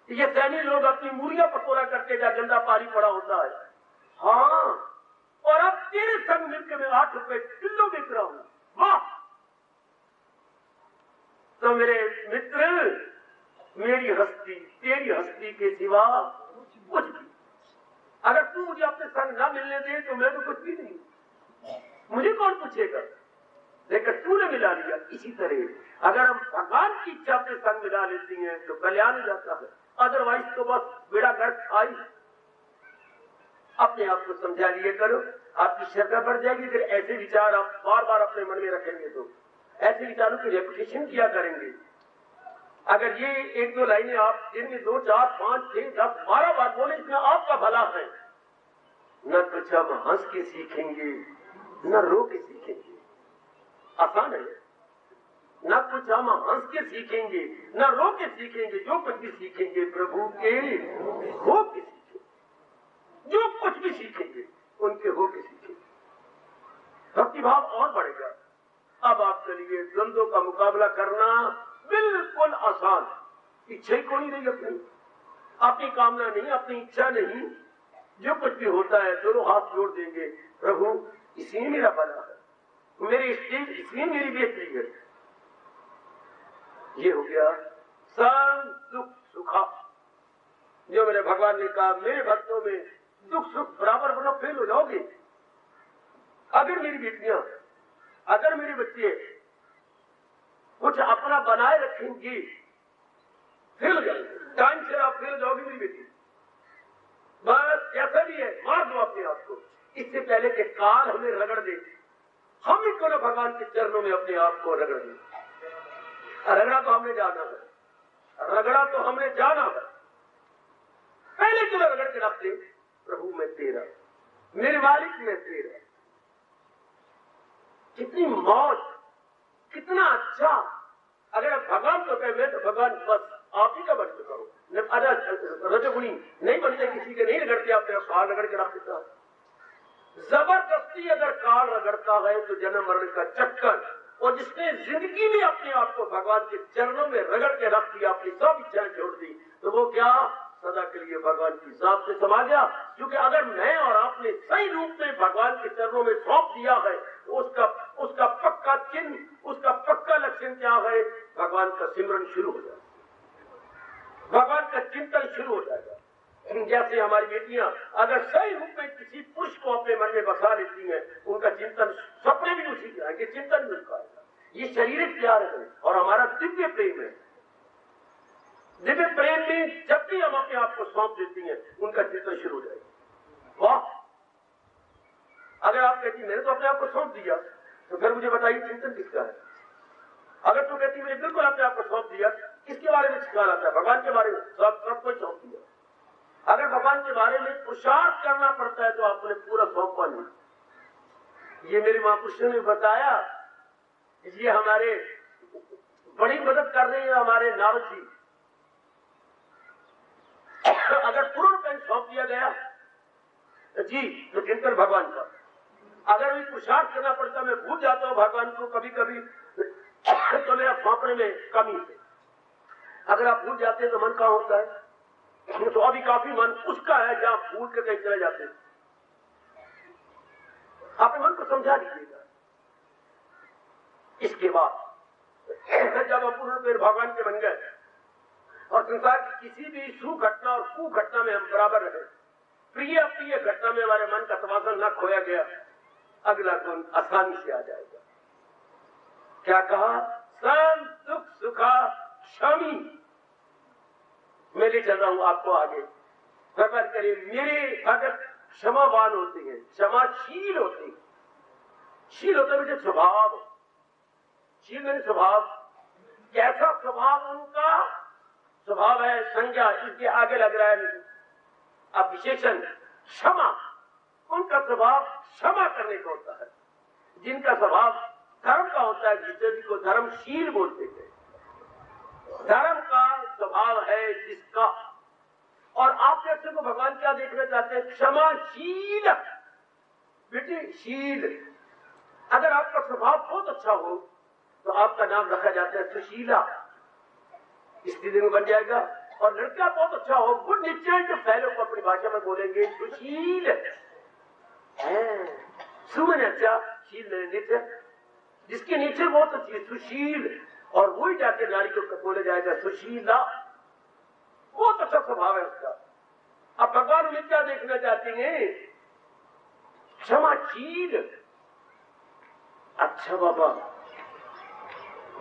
ये सैनी लोग अपनी मूरियां पटोरा करके जा गंदा पानी पड़ा होता है। हाँ, और अब तेरे संग मिलकर मैं 8 रुपए किलो बिक रहा हूं। वाह! तो मेरे मित्र, मेरी हस्ती तेरी हस्ती के सिवा कुछ भी। अगर तू मुझे अपने संग ना मिलने दे तो मैं तो कुछ भी नहीं। मुझे कौन पूछेगा? लेकिन तूने मिला लिया। इसी तरह अगर हम भगवान की इच्छा अपने संग मिला लेती हैं तो कल्याण हो जाता है, अदरवाइज तो बस बेड़ा गर्क आई। अपने आप को समझा लिए करो, आपकी श्रद्धा बढ़ जाएगी। फिर ऐसे विचार आप बार बार अपने मन में रखेंगे तो ऐसे विचारों की रेपुटेशन किया करेंगे। अगर ये 1-2 लाइनें आप दिन में 2, 4, 5, 6, 10, 12 बार बोले, इसमें आपका भला है। न कुछ हम हंस के सीखेंगे न रो के सीखेंगे, आसान है। न कुछ हम हंस के सीखेंगे न रो के सीखेंगे, जो कुछ भी सीखेंगे प्रभु के हो के सीखेंगे। जो कुछ भी सीखेंगे उनके हो के सीखेंगे। भक्तिभाव और बढ़ेगा। अब आपके लिए द्वंद्वों का मुकाबला करना बिल्कुल आसान। इच्छा ही कोई नहीं अपनी, अपनी कामना नहीं, अपनी इच्छा नहीं। जो कुछ भी होता है दोनों हाथ जोड़ देंगे, प्रभु इसी में मेरा भला है, मेरी स्टेज इसमें मेरी बेहतरी है। ये हो गया सर्व दुख सुखा। जो मेरे भगवान ने कहा, मेरे भक्तों में दुख सुख बराबर बनो, फेल हो जाओगे। अगर मेरी बेटियां, अगर मेरे बच्चे कुछ अपना बनाए रखेंगे, फेल हो जाएंगे। टाइम से आप फेल हो जाओगे मेरी बेटी। बस कैसा भी है, मार दो अपने आप को। इससे पहले कि काल हमें रगड़ दे, हम ही क्यों ना भगवान के चरणों में अपने आप को रगड़ दें। रगड़ा तो हमने जाना है, रगड़ा तो हमने जाना है। पहले क्यों ना रगड़ के रख दे, प्रभु मैं तेरा, मेरे मालिक मैं तेरा। कितनी मौज, कितना अच्छा। अगर भगवान को कहे मैं तो भगवान बस आप ही का बन चुका हूं। रजोगुणी नहीं बनते, किसी के नहीं रगड़ते, आपने काल रगड़ के रख देता। जबरदस्ती अगर काल रगड़ता है तो जन्म मरण का चक्कर, और जिसने जिंदगी में अपने आप को भगवान के चरणों में रगड़ के रख दिया, अपनी सब इच्छाएं छोड़ दी, तो वो क्या सदा के लिए भगवान की जात से समा गया। क्योंकि अगर मैं और आपने सही रूप में भगवान के चरणों में सौंप दिया है, उसका पक्का चिन्ह, उसका पक्का लक्षण क्या है? भगवान का सिमरन शुरू हो जाएगा, भगवान का चिंतन शुरू हो जाएगा। जैसे हमारी बेटियां अगर सही रूप में किसी पुरुष को अपने मन में बसा लेती हैं, उनका चिंतन, सपने भी उसी के आएंगे, चिंतन भी उसका आएगा। ये शारीरिक प्यार है और हमारा दिव्य प्रेम है। दिव्य प्रेम में जब भी हम अपने आप को सौंप देती हैं, उनका चिंतन शुरू हो जाएगा। वाह! अगर आप कहती मैंने तो अपने आप को सौंप दिया, तो फिर मुझे बताइए चिंतन किसका है? अगर तू कहती मैंने बिल्कुल अपने आप को सौंप दिया, किसके बारे में सिखा रहा था? भगवान के बारे में सब कुछ सौंप दिया। अगर भगवान के बारे में पुरुषार्थ करना पड़ता है तो आपने पूरा सौंपा नहीं। ये मेरी महापुरुषों ने बताया, ये हमारे बड़ी मदद कर रहे हैं हमारे नारद जी। अगर पूर्ण पेन सौंप दिया गया जी तो चिंतन भगवान का, अगर भी पुरुषार्थ करना पड़ता, मैं भूल जाता हूँ भगवान को कभी कभी, तो मेरा सौंपने में कमी है। अगर आप भूल जाते हैं तो मन कहाँ होता है? तो अभी काफी मन उसका है जहाँ भूल के कहीं चले जाते हैं। अपने मन को समझा दीजिएगा। इसके बाद जब हम पूर्ण पेड़ भगवान के बन गए और संसार की किसी भी शुभ घटना और कुघटना में हम बराबर रहे, प्रिय अप्रिय घटना में हमारे मन का तवाज़ुन न खोया गया, अगला गुण आसानी से आ जाएगा। क्या कहा? सम दुख सुखा क्षमी। मैं ले चल रहा हूं आपको आगे। भगवान करे मेरे भगत क्षमावान होते हैं, क्षमाशील होते हैं। शील होता है मुझे स्वभाव, शील मेरे स्वभाव। कैसा स्वभाव उनका? स्वभाव है संज्ञा, इसके आगे लग रहा है अब विशेषण क्षमा। उनका स्वभाव क्षमा करने का होता है। जिनका स्वभाव धर्म का होता है, जिसको धर्मशील बोलते हैं। धर्म का स्वभाव है जिसका, और आप जैसे को भगवान क्या देखना चाहते हैं? क्षमाशील। बेटे शील, अगर आपका स्वभाव बहुत अच्छा हो तो आपका नाम रखा जाता है सुशीला, स्त्री में बन जाएगा। और लड़का बहुत अच्छा हो, गुड नेचर्ड फैलो को अपनी भाषा में बोलेंगे सुशील। सुमन अच्छा, शील नेचर, जिसके नेचर बहुत अच्छी है सुशील, और वही जाके नारी को बोला जाएगा सुशीला। बहुत अच्छा स्वभाव है उसका। अब भगवान उन्हें क्या देखना चाहते हैं? क्षमाशील। अच्छा बाबा,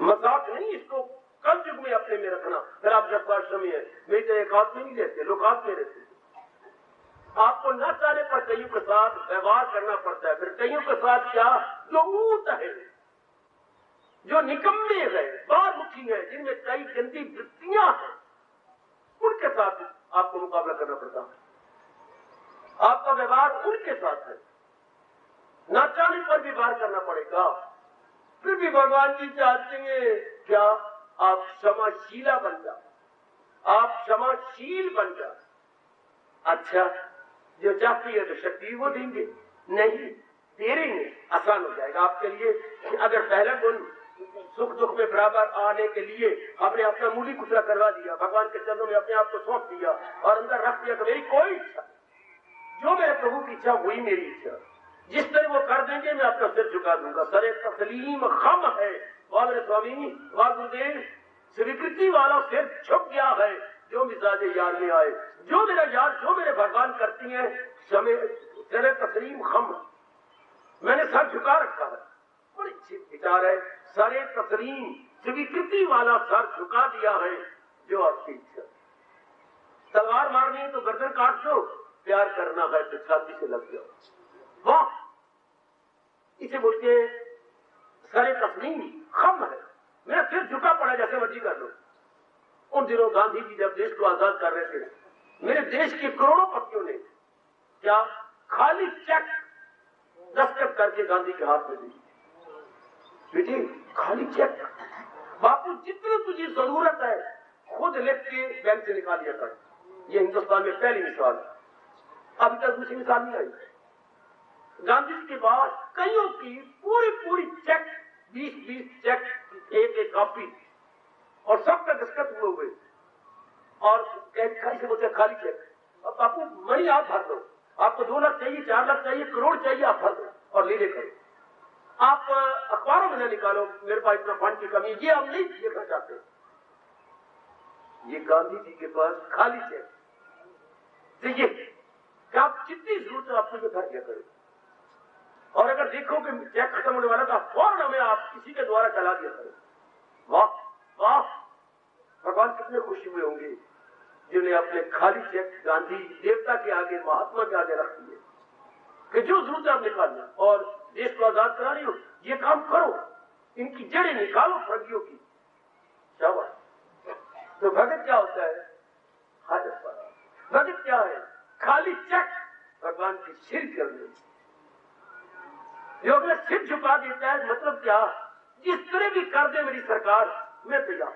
मजाक नहीं, इसको कल युग में अपने में रखना। फिर आप जब समय है, मेरी तो एक हाथ में नहीं रहते, लोग हाथ में रहते। आपको न चाहने पर कईयों के साथ व्यवहार करना पड़ता है। फिर कईयों के साथ क्या? जो ऊट है, जो निकम्मे है, बारमुखी है, जिनमें कई गंदी वृत्तियां हैं, उनके साथ आपको मुकाबला करना पड़ता है। आपका व्यवहार उनके साथ है, न चाहने पर व्यवहार करना पड़ेगा। फिर भी भगवान जी चाहते हैं क्या? आप क्षमाशीला बन जाओ, आप क्षमाशील बन जाओ। अच्छा, जो चाहती है तो शक्ति वो देंगे, नहीं दे रहे हैं, आसान हो जाएगा आपके लिए। अगर पहला गुण सुख दुख में बराबर आने के लिए हमने अपना मूली कुचला करवा दिया, भगवान के चरणों में अपने आप को सौंप दिया और अंदर रख दिया कि मेरी कोई इच्छा, जो मेरे प्रभु की इच्छा वही मेरी इच्छा, जिस तरह वो कर देंगे मैं अपना सिर झुका दूंगा। सरे तस्लीम खम है, वाह मेरे स्वामी, वाह गुरुदेव, स्वीकृति वाला सिर झुक गया है जो मिजाजे यार में आए। जो मेरा यार, जो मेरे भगवान करती है, सरे तस्लीम खम, मैंने सर झुका रखा है। बड़ी अच्छी विचार है, सरे तस्लीम, स्वीकृति वाला सर झुका दिया है जो आपकी इच्छा। तलवार मारनी है तो गर्दन काट दो, प्यार करना है तो छाती से लग जाओ। वाह, इसे बोलते हैं सरे तस्लीम खम है, मेरा सिर झुका पड़ा, जैसे मर्जी कर लो। उन दिनों गांधी जी जब देश को आजाद कर रहे थे, मेरे देश के करोड़ों पतियों ने क्या खाली चेक दस्तखत करके गांधी के हाथ में दी। बेटी खाली चेक, बापू जितनी तुझे जरूरत है खुद लिख के बैंक से निकाल लिया कर। ये हिंदुस्तान में पहली मिसाल, अभी तक दूसरी मिसाल नहीं आई। गांधी जी के बाद कईयों की पूरी चेक, 20 चेक, एक कॉपी, और सबका दस्तखत हुए और कैसे बोलते खाली चेक। अब बापू मनी आप भर दो, आपको 2 लाख चाहिए, 4 लाख चाहिए, करोड़ चाहिए, आप भर दो और ले करो। आप अखबारों में न निकालो मेरे पास इतना फंड की कमी, ये हम नहीं देखना चाहते। ये गांधी जी के पास खाली चेक, तो ये आप जितनी जरूरत है आपको भर दिया करो। और अगर देखो कि चेक खत्म होने वाला तो फौरन हमें आप किसी के द्वारा चला दिया करो। वाह वाह, भगवान कितने खुशी हुए होंगे जिन्हें अपने खाली चेक गांधी देवता के आगे, महात्मा के आगे रख दिए कि जो जरूरत है आप निकाल लो और देश को आजाद करा रही हो, ये काम करो, इनकी जड़ें निकालो फर्जियों की। शाबाश। तो भगत क्या होता है? हाजत वाला भगत क्या है? खाली चेक भगवान की सिर करने। योग में सिर झुका देता है, मतलब क्या? जिस तरह भी कर दे मेरी सरकार, मैं तैयार,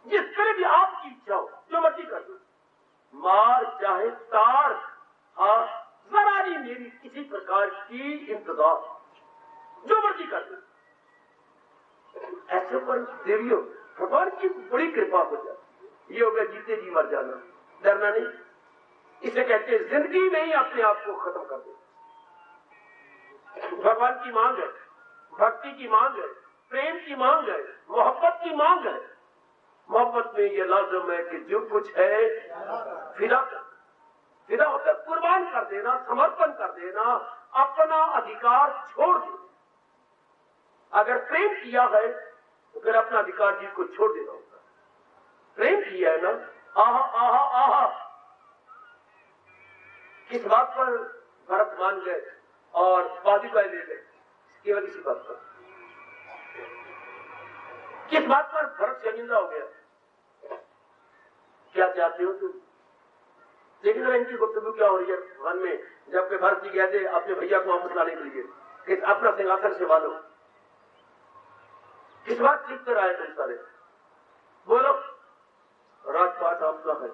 जिस तरह भी आपकी इच्छा हो, जो मर्जी कर दो, मार चाहे तार, हाँ जरा नहीं मेरी किसी प्रकार की इंतजार, जो मर्जी कर दो। ऐसे पर देवियों भगवान की बड़ी कृपा हो जाती। ये हो गया जीते जी मर जाना, डरना नहीं। इसे कहते हैं जिंदगी में ही अपने आप को खत्म कर दो। भगवान की मांग है, भक्ति की मांग है, प्रेम की मांग है, मोहब्बत की मांग है। मोहब्बत में ये लाजम है कि जो कुछ है फिदा कर, फिदा होकर कुर्बान कर देना, समर्पण कर देना, अपना अधिकार छोड़ देना। अगर प्रेम किया है तो फिर अपना अधिकार जी को छोड़ देना होगा। प्रेम किया है ना, आहा आहा आहा, किस बात पर भरत मान गए और पादुका ले गए? केवल इसी बात पर। किस बात पर भरत शर्मिंदा हो गया? क्या चाहते हो तुम? लेकिन इनकी गुफ्तगू क्या हो रही है वन में, जबकि भरत जी गए थे अपने भैया को वापस लाने के लिए कि अपना सिंहासन संभालो। किस बात सीख कर आए तुम सारे? बोलो, राजपाट आपका है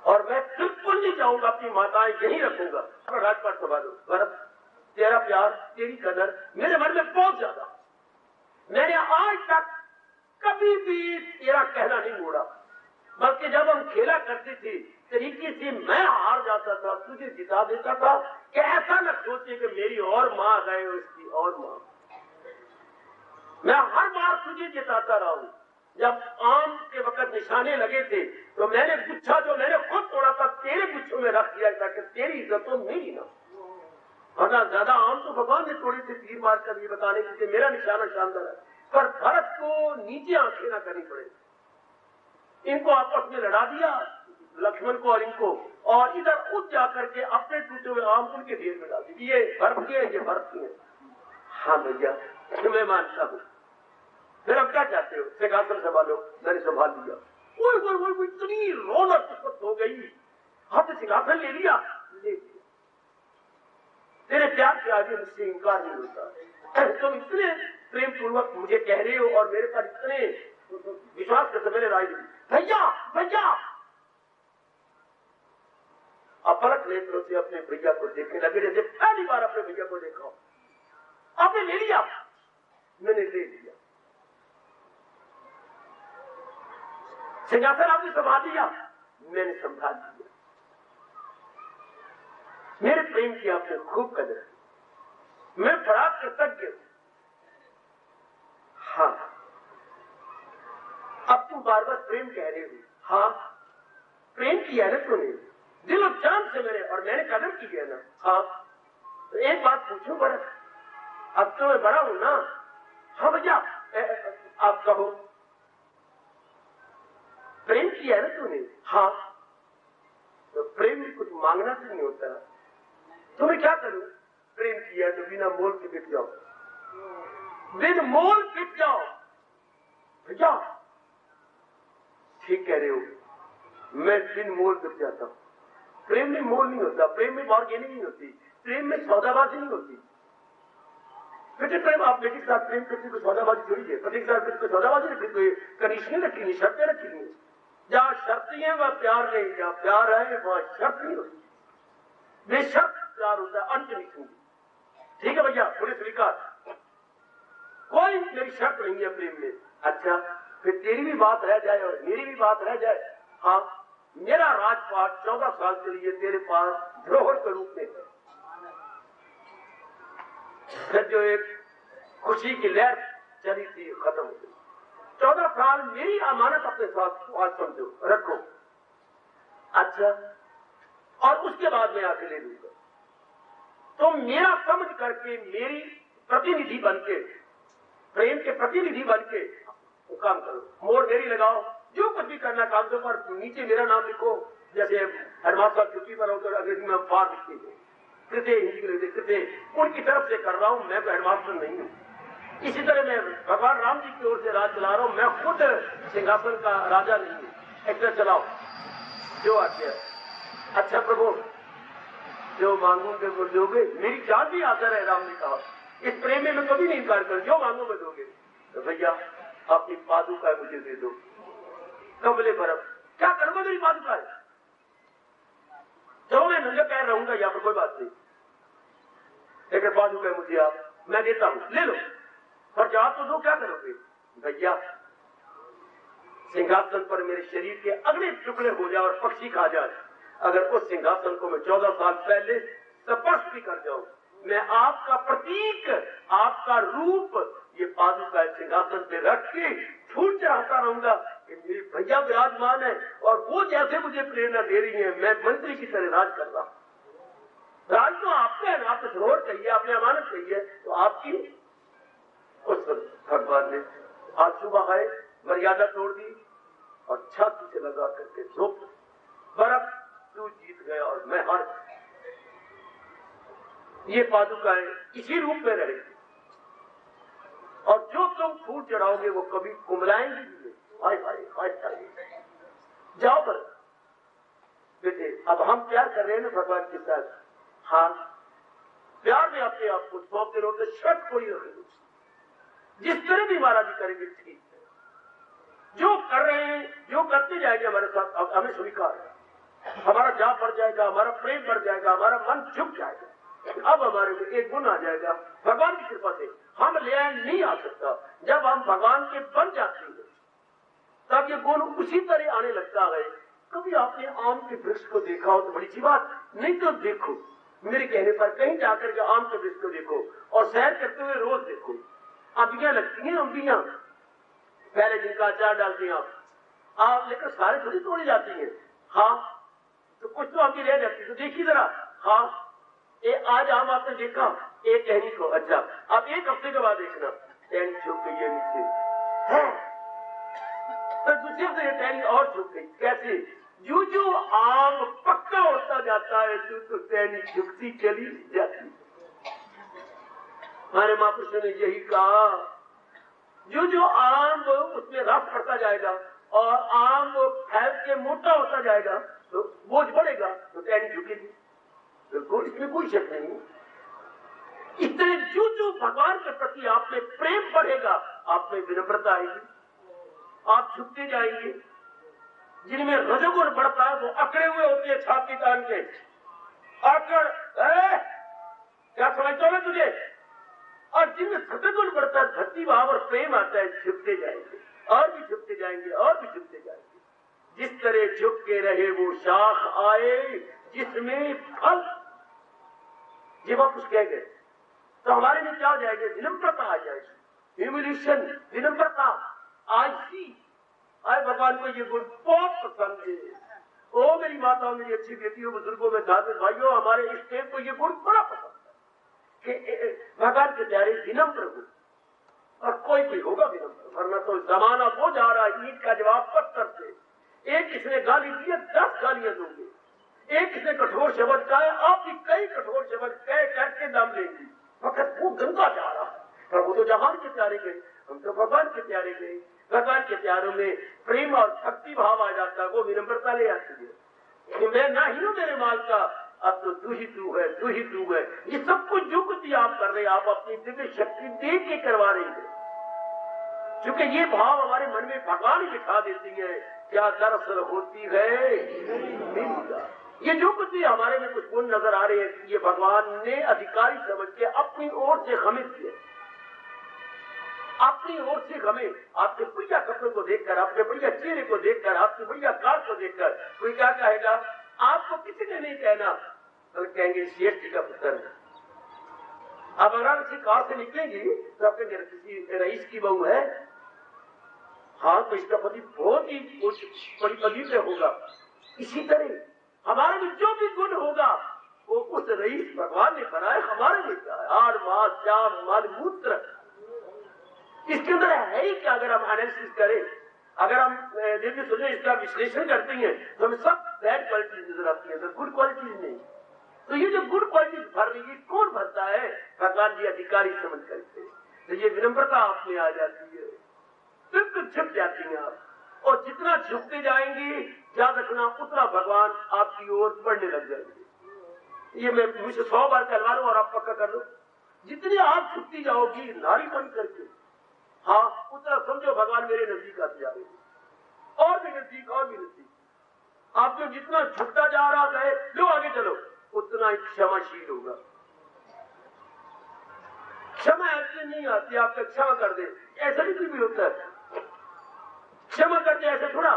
और मैं बिल्कुल नहीं चाहूंगा अपनी माताएं यही रखूंगा, राजपाट संभालो। भरत, तेरा प्यार, तेरी कदर मेरे मन में बहुत ज्यादा। मैंने आज तक कभी भी तेरा कहना नहीं मोड़ा, बल्कि जब हम खेला करते थे तरीके से मैं हार जाता था, तुझे जिता देता था कि ऐसा न सोचे कि मेरी और माँ गए उसकी और माँ। मैं हर बार तुझे जिताता रहा हूं। जब आम के वक्त निशाने लगे थे तो मैंने गुच्छा जो मैंने खुद तोड़ा था तेरे गुच्छों में रख दिया ताकि तेरी इज्जत तो मेरी ना। वरना ज्यादा आम तो भगवान ने तोड़ी थी तीर मार कर ये बताने के लिए मेरा निशाना शानदार है। पर भरत को नीचे आंखें ना करनी पड़े, इनको आपस में लड़ा दिया, लक्ष्मण को और इनको, और इधर उठ जाकर के अपने टूटे हुए आम उनके ढेर में डाल दी। ये भरत के, ये भरत के। हाँ भैया, मैं मानता हूँ। फिर अब क्या चाहते हो? सिंहासन संभालो। मैंने संभाल लिया। वो इतनी रौनक उस वक्त हो गई, हाथ सिंहासन ले लिया, ले लिया। तेरे प्यार के आगे मुझसे इनकार नहीं होता। तुम इतने प्रेम पूर्वक मुझे कह रहे हो और मेरे पर इतने विश्वास करते, मैंने राय दी। भैया भैया, अपलक नेत्रों से अपने भैया को देखने लगे जैसे पहली बार अपने भैया को देखा। आपने ले लिया? मैंने ले लिया। सिंहासन आपने संभाल लिया? मैंने संभाल लिया। मेरे प्रेम की आपने खूब कदर है, मैं बड़ा कृतज्ञ हूं। हाँ, अब तुम बार बार प्रेम कह रहे हो। हाँ, प्रेम किया ना तूने, दिल और जान से मेरे, और मैंने कदर की है ना। हाँ, तो एक बात पूछूं बड़ा, अब तो मैं बड़ा हूं ना। हाँ भैया, आप कहो, प्रेम किया है ना तूने? हाँ, तो प्रेम में कुछ मांगना तो नहीं होता। तुम्हें क्या करूं? प्रेम किया तो बिना मोल के बिक जाओ, बिन मोल बिक जाओ। भैया ठीक कह रहे हो, मैं बिन मोल बिक जाता हूं। प्रेम में मोल नहीं होता, प्रेम में बार्गेनिंग नहीं होती, प्रेम में सौदाबाजी नहीं होती। बेटे प्रेम, आप बेटे के साथ प्रेम करते तो सौदाबाजी थोड़ी है। पति के साथ फिर सौदाबाजी रखी, तो कंडीशनें रखी नहीं, शर्तें रखी नहीं। जहां शर्तें हैं वह प्यार नहीं, जहां प्यार है वहां शर्त नहीं होती। बेशर्त प्यार होता है, अनकंडीशनल। ठीक है भैया, थोड़ी स्वीकार, कोई मेरी शर्त नहीं है प्रेम में। अच्छा, फिर तेरी भी बात रह जाए और मेरी भी बात रह जाए। हाँ, मेरा राजपाट 14 साल के लिए तेरे पास धरोहर के रूप में है। फिर जो एक खुशी की लहर चली थी खत्म हो गई। 14 साल मेरी अमानत अपने साथ आज समझो, रखो। अच्छा, और उसके बाद मैं आके ले लूंगा। तो मेरा समझ करके मेरी प्रतिनिधि बनके, प्रेम के प्रतिनिधि बनके वो काम करो। मोड़ मेरी लगाओ, जो कुछ भी करना कागजों पर नीचे मेरा नाम लिखो। जैसे हेडमास्टर छुट्टी पर होकर अंग्रेजी में फार लिखते कृत्य, हिंदी के लिए कृत्य, उनकी तरफ से कर रहा हूं, मैं कोई हेडमास्टर नहीं हूं। इसी तरह मैं भगवान राम जी की ओर से राज चला रहा हूं, मैं खुद सिंहासन का राजा नहीं हूं। एक्टर चलाओ जो आज्ञा। अच्छा प्रभु, जो मांगोगे वो दोगे, मेरी जान भी आदर है। राम ने कहा इस प्रेम में मैं कभी नहीं इनकार कर, जो मांगो मैं दोगे। तो भैया अपनी पादुका मुझे दे दो। कमले बर्फ क्या करूंगा मेरी पादुका है, चलो मैं नंगे पैर रहूंगा यहाँ पर, कोई बात नहीं, लेकिन पादुका मुझे आप, मैं देता हूं, ले लो, पर जा तो दो, क्या करोगे। भैया सिंहासन पर मेरे शरीर के अगले टुकड़े हो जाए और पक्षी खा जाए, अगर उस सिंहासन को मैं 14 साल पहले स्पर्श भी कर जाऊं, मैं आपका प्रतीक, आपका रूप ये पादुका सिंहासन पे रख के फूल चढ़ाता रहूंगा कि मेरी भैया विराजमान है और वो जैसे मुझे प्रेरणा दे रही है, मैं मंत्री की तरह राज कर रहा हूं। राज तो आपका है ना, आप धरोहर चाहिए, आपने अमानत चाहिए, तो आपकी। उस भगवान ने आज सुबह आए, मर्यादा तोड़ दी और छाती से लगा करके झोंक, बर्फ तू जीत गया और मैं हार। ये पादुकाएं इसी रूप में रहेगी और जो तुम फूल चढ़ाओगे वो कभी कुमलाएंगे भी। हाय हाय हाय हाय। जाओ पर बेटे, अब हम प्यार कर रहे हैं ना भगवान के साथ, हाँ प्यार में अपने आप को सौंपते रहो, तो शर्त कोई रखेगी, जिस तरह भी महाराज जी करेंगे ठीक है, जो कर रहे हैं जो करते जाएंगे हमारे साथ हमें स्वीकार है, हमारा जा बढ़ जाएगा, हमारा प्रेम बढ़ जाएगा, हमारा मन झुक जाएगा, अब हमारे में एक गुण आ जाएगा भगवान की कृपा से। हम ले नहीं आ सकता, जब हम भगवान के बन जाते हैं तब ये गुण उसी तरह आने लगता है। कभी आपने आम के वृक्ष को देखा हो तो बड़ी अच्छी बात, नहीं तो देखो, मेरे कहने पर कहीं जाकर के आम के वृक्ष को देखो और सैर करते हुए रोज देखो, अंबियां लगती हैं, अंबियां पहले जिनका अचार डालते हैं आप, लेकर सारे थोड़ी तोड़ी जाती हैं, हाँ तो कुछ तो आपकी रह जाती है, तो देखिए जरा, हाँ आज आम आपने देखा एक टहनी को, अच्छा अब एक हफ्ते के बाद देखना टहनी झुक गई है नीचे है, तो दूसरे हफ्ते टहनी और झुक गई। कैसे? जो जो आम पक्का होता जाता है तो टहनी झुकती चली जाती। हमारे महापुरुषों ने यही कहा, जो जो आम उसमें रस पड़ता जाएगा और आम फैल के मोटा होता जाएगा तो बोझ बढ़ेगा तो टहनी झुकेगी, बिल्कुल इसमें कोई शक नहीं। इतने जो जो भगवान के प्रति आप में प्रेम बढ़ेगा, आप में विनम्रता आएगी, आप झुकते जाएंगे। जिनमें रजोगुण बढ़ता है वो अकड़े हुए होते हैं, छाती तान के अकड़, क्या समझता है तुझे, और जिनमें सतगुण बढ़ता है, धरती भाव और प्रेम आता है, झुकते जाएंगे और भी झुकते जाएंगे और भी झुकते जाएंगे। जिस तरह झुक के रहे वो शाख आए जिसमें फल, जब आप कुछ कह गए तो हमारे में क्या हो जाएगा, विनम्रता आ जाएगी, ह्यूमिलेशन, विनम्रता। आज भगवान को ये गुण बहुत पसंद है। ओ मेरी माताओं, मेरी अच्छी बेटियों, बुजुर्गों में धार्मिक भाइयों, हमारे इस टेम को ये गुण बड़ा पसंद है कि भगवान के प्यारे विनम्र हो, और कोई भी होगा विनम्र, वरना तो जमाना वो जा रहा है ईद का जवाब पत्थर से। एक किसने गाली दी है 10 गालियां दोगे, एक किसने कठोर शब्द कहा है, आप भी कई कठोर शब्द कह करके दम लेंगे। वक्त वो गंदा जा रहा है, पर वो तो जहान के प्यारे गए, हम तो भगवान के प्यारे गए। भगवान के प्यारों में प्रेम और भक्ति भाव आ जाता है, वो विनम्रता ले आती है। मैं ना ही हूं मेरे माल का, अब तो तू ही तू है, तू ही तू है। ये सब कुछ जो कुछ आप कर रहे हैं, आप अपनी दिव्य शक्ति दे के करवा रहे हैं, क्योंकि ये भाव हमारे मन में भगवान ही बिठा देती है। क्या दरअसल होती है, ये जो कुछ भी हमारे में कुछ गुण नजर आ रहे हैं, ये भगवान ने अधिकारी समझ के अपनी ओर से हमें दिए, अपनी ओर से हमें। आपके बढ़िया कपड़ों को देखकर, आपके बढ़िया चेहरे को देखकर, आपकी बढ़िया कार को देखकर कोई क्या कहेगा, आपको किसी ने नहीं कहना, तो कहेंगे शेठ जी का पुत्र है। अब अगर किसी कार से निकलेंगी तो आपके घर किसी रईस की बहू है, हाँ तो इसका पति बहुत ही बड़ी पदवी से होगा। इसी तरह हमारे में जो भी गुण होगा वो उस रईस भगवान ने बनाया, हमारे में क्या है, हाड़ मांस चाम मल मूत्र, इसके अंदर है ही क्या। अगर हम एनालिसिस करें, अगर हम दिव्य सोचे इसका विश्लेषण करते हैं तो हमें सब बैड क्वालिटीज नजर आती है, गुड क्वालिटीज नहीं। तो ये जो गुड क्वालिटीज भर रही है, कौन भरता है, भगवान जी अधिकारी समझ करते। तो ये विनम्रता आप में आ जाती है, बिल्कुल झुक जाती हैं आप, और जितना झुकते जाएंगे याद रखना उतना भगवान आपकी ओर बढ़ने लग जाएंगे। ये मैं मुझे 100 बार कहलवा लूं और आप पक्का कर लो, जितनी आप छुट्टी जाओगी नारी बन करके, हाँ उतना समझो भगवान मेरे नजदीक आते जा रहे हैं, और भी नजदीक और भी नजदीक। आप जो जितना छुट्टा जा रहा है लो आगे चलो, उतना ही क्षमाशील होगा। क्षमा ऐसे नहीं आती आपका क्षमा कर दे, ऐसा नहीं भी होता है। क्षमा कर दे ऐसे थोड़ा,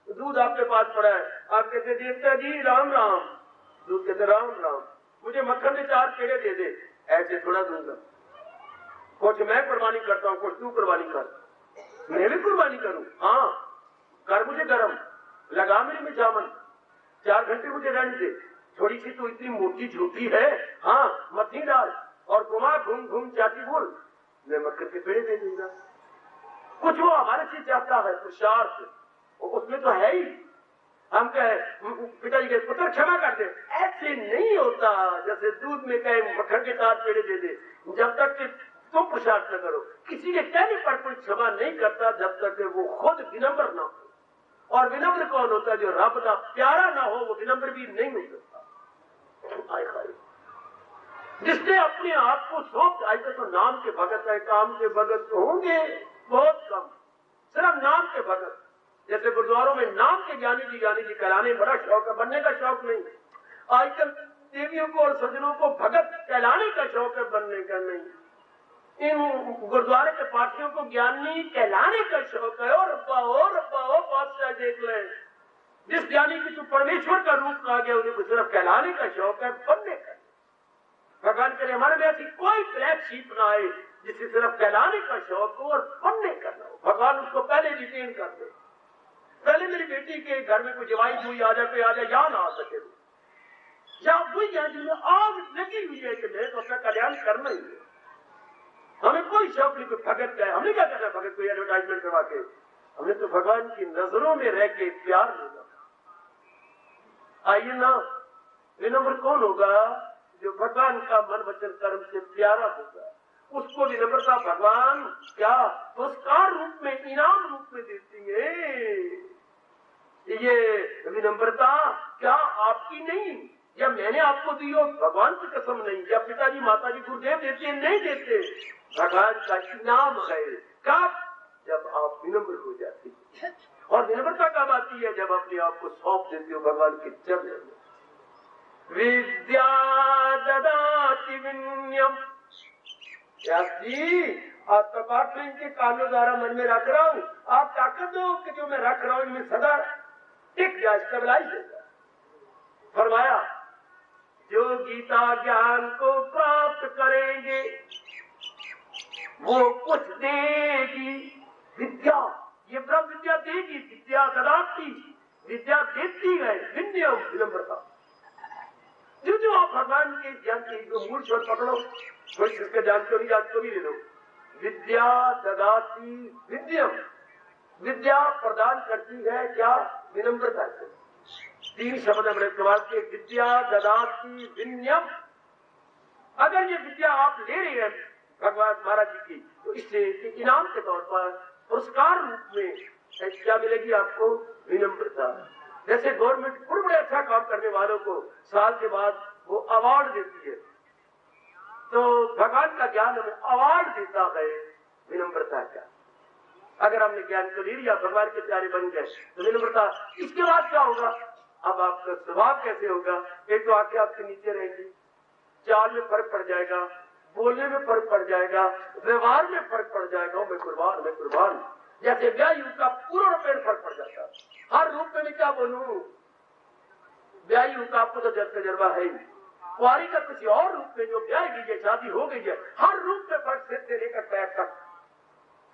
दूध आपके पास पड़ा है, आप कहते देवता जी राम राम, दूध कहते राम राम, मुझे मक्खन के 4 पेड़े दे दे, ऐसे थोड़ा दूंगा। कुछ मैं कुर्बानी करता हूं, कुछ तू कुर्बानी कर, मैं भी कुर्बानी करूं, हाँ कर मुझे गरम, लगा मेरे में जामन, 4 घंटे मुझे रहने दे, थोड़ी सी तो इतनी मोटी झूठी है, हाँ मथी डाल और घुमा घूम घूम जाती बोल, मैं मक्खन के पेड़े दे दूंगा। कुछ वो हमारे से चाहता है पुरुषार्थ, उसमें तो है ही। हम कहे पिताजी के पुत्र क्षमा कर दे, ऐसे नहीं होता जैसे दूध में कहे मक्खन के 4 पेड़े दे दे। जब तक कि तुम पुरुषार्थ न करो, किसी के कहने पर कोई क्षमा नहीं करता जब तक वो खुद विनम्र ना हो। और विनम्र कौन होता है? जो रब का प्यारा ना हो वो विनम्र भी नहीं हो सकता। जिसने अपने आप को सौंप, ऐसे तो नाम के भगत है, काम के भगत तो होंगे बहुत कम, सिर्फ नाम के भगत। जैसे गुरुद्वारों में नाम के ज्ञानी जी कहलाने बड़ा शौक है, बनने का शौक नहीं। आजकल देवियों को और सज्जनों को भगत कहलाने का शौक है, बनने का नहीं। इन गुरुद्वारे के पाठियों को ज्ञानी कहलाने का शौक है। और रब्बा हो बादशाह देख ले, जिस ज्ञानी की तू परमेश्वर का रूप कहा गया उन्हें सिर्फ कहलाने का शौक है, बनने का। भगवान करे हमारे में ऐसी कोई ब्लैक शीप ना आए जिसे सिर्फ कहलाने का शौक हो और बनने का ना हो। भगवान उसको पहले रिटेन कर दे। पहले मेरी बेटी के घर में कोई जवाई हुई आ जाए, या ना आ सके, या वही है जिनमें आग लगी हुई है कि मैं तो अपना कल्याण करना ही है। हमें कोई शौक नहीं, कोई भगत का है, हमने क्या करना भगत को एडवर्टाइजमेंट करवा के, हमने तो भगवान की नजरों में रह के प्यार लेना। आइए ना, विनम्र कौन होगा? जो भगवान का मन वचन कर्म से प्यारा होगा, उसको विनम्रता भगवान क्या पुरस्कार रूप में, इनाम रूप में देती है। ये विनम्रता क्या आपकी नहीं, या मैंने आपको दी हो, भगवान की कसम नहीं, या पिताजी माताजी गुरुदेव देते नहीं देते, भगवान का इनाम है। कब? जब आप विनम्र हो जाती है। और विनम्रता कब आती है? जब अपने आप को सौंप देते हो भगवान के चरणों में। विद्या ददाति विनयम, आप तो पाठ में इनके कानों द्वारा मन में रख रहा हूँ, आप ताकत दो कि जो मैं रख रहा हूँ इनमें सदा टिक जाए, स्टेबलाइज हो जाए। फरमाया जो गीता ज्ञान को प्राप्त करेंगे वो कुछ देगी विद्या, ये ब्रह्म विद्या देगी। विद्या ददाती, विद्या देती है, विनयम विनम्रता। जो आप भगवान के ज्ञान के जो मूल स्वर पकड़ो, कोई इसका ज्ञान को नहीं, याद को भी ले लो। विद्या ददाती विद्यम, विद्या प्रदान करती है क्या? विनम्रता से। 3 शब्द है बड़े प्रभाव के, विद्या ददाती विनयम। अगर ये विद्या आप ले रहे हैं भगवान महाराज जी की, तो इससे इनाम के तौर पर पुरस्कार रूप में क्या मिलेगी आपको? विनम्रता। जैसे गवर्नमेंट बड़े अच्छा काम करने वालों को साल के बाद वो अवार्ड देती है, तो भगवान का ज्ञान हमें अवार्ड देता है विनम्रता का। अगर हमने ज्ञान को ले लिया, भगवान के प्यारे बन गए, तो विनम्रता। इसके बाद क्या होगा? अब आपका स्वभाव कैसे होगा? एक तो आंखें आपके नीचे रहेंगी, चाल में फर्क पड़ जाएगा, बोलने में फर्क पड़ जाएगा, व्यवहार में फर्क पड़ जाएगा। मैं कुर्बान। जैसे व्यायु का पूर्ण रूप में फर्क पड़ जाता है। हर रूप में मैं क्या बोलूं? व्यायु का आपको तो तजर्बा है ही, कुआरी का किसी और रूप में जो ब्याह की है, शादी हो गई है, हर रूप में फर्क, सिर से लेकर पैर तक,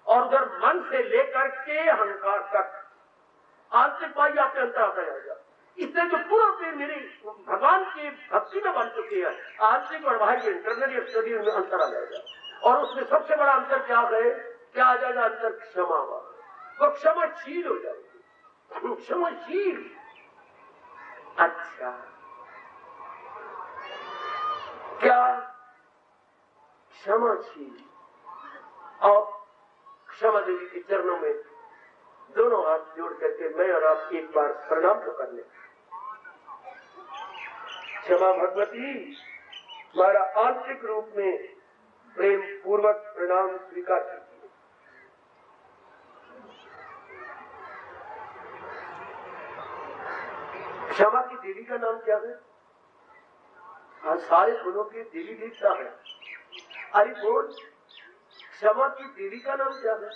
और उधर मन से लेकर के अहंकार तक आंतरिक बाह्य आपके अंतर आता जाएगा। इससे जो पूरा पेड़ मेरे भगवान की भक्ति में बन चुकी है, आंतरिक और बाह्य इंटरनल शरीर में अंतर आ जाएगा। और उसमें सबसे बड़ा अंतर क्या है? क्या आ जाएगा अंतर? क्षमा। वो क्षमाशील हो जाएगी, क्षमाशील। अच्छा, क्या क्षमाशील? और क्षमा देवी के चरणों में दोनों हाथ जोड़ करके मैं और आप एक बार प्रणाम तो कर लें। क्षमा भगवती, हमारा आंतरिक रूप में प्रेम पूर्वक प्रणाम स्वीकार कीजिए। क्षमा की देवी का नाम क्या है? हाँ, सारे गुणों की देवी देवता है। अरे बोल, क्षमा की देवी का नाम क्या है?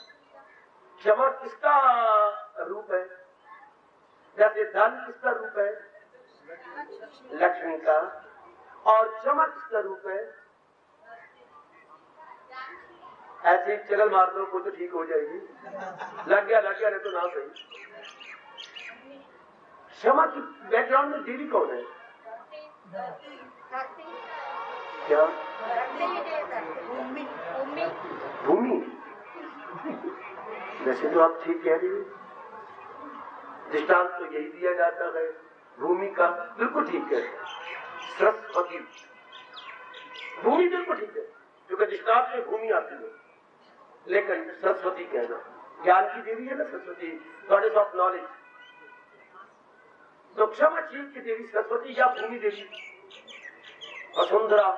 क्षमा किसका रूप है? जैसे धन किसका रूप है? लक्ष्मी का। और क्षमा किसका रूप है? ऐसे चगल मार दो को तो ठीक हो जाएगी। लग गया नहीं तो ना सही। क्षमा की बैकग्राउंड में देवी कौन है? क्या? भूमि। वैसे तो आप ठीक कह रही हो, दृष्टांत तो यही दिया जाता है भूमि का। बिल्कुल ठीक है। सरस्वती, भूमि बिल्कुल ठीक है, क्योंकि दृष्टांत में भूमि आती है। लेकिन सरस्वती कहना ज्ञान की देवी है ना सरस्वती, गॉडेस ऑफ नॉलेज। तो क्षमाशील की देवी सरस्वती या भूमि देवी, वसुंधरा।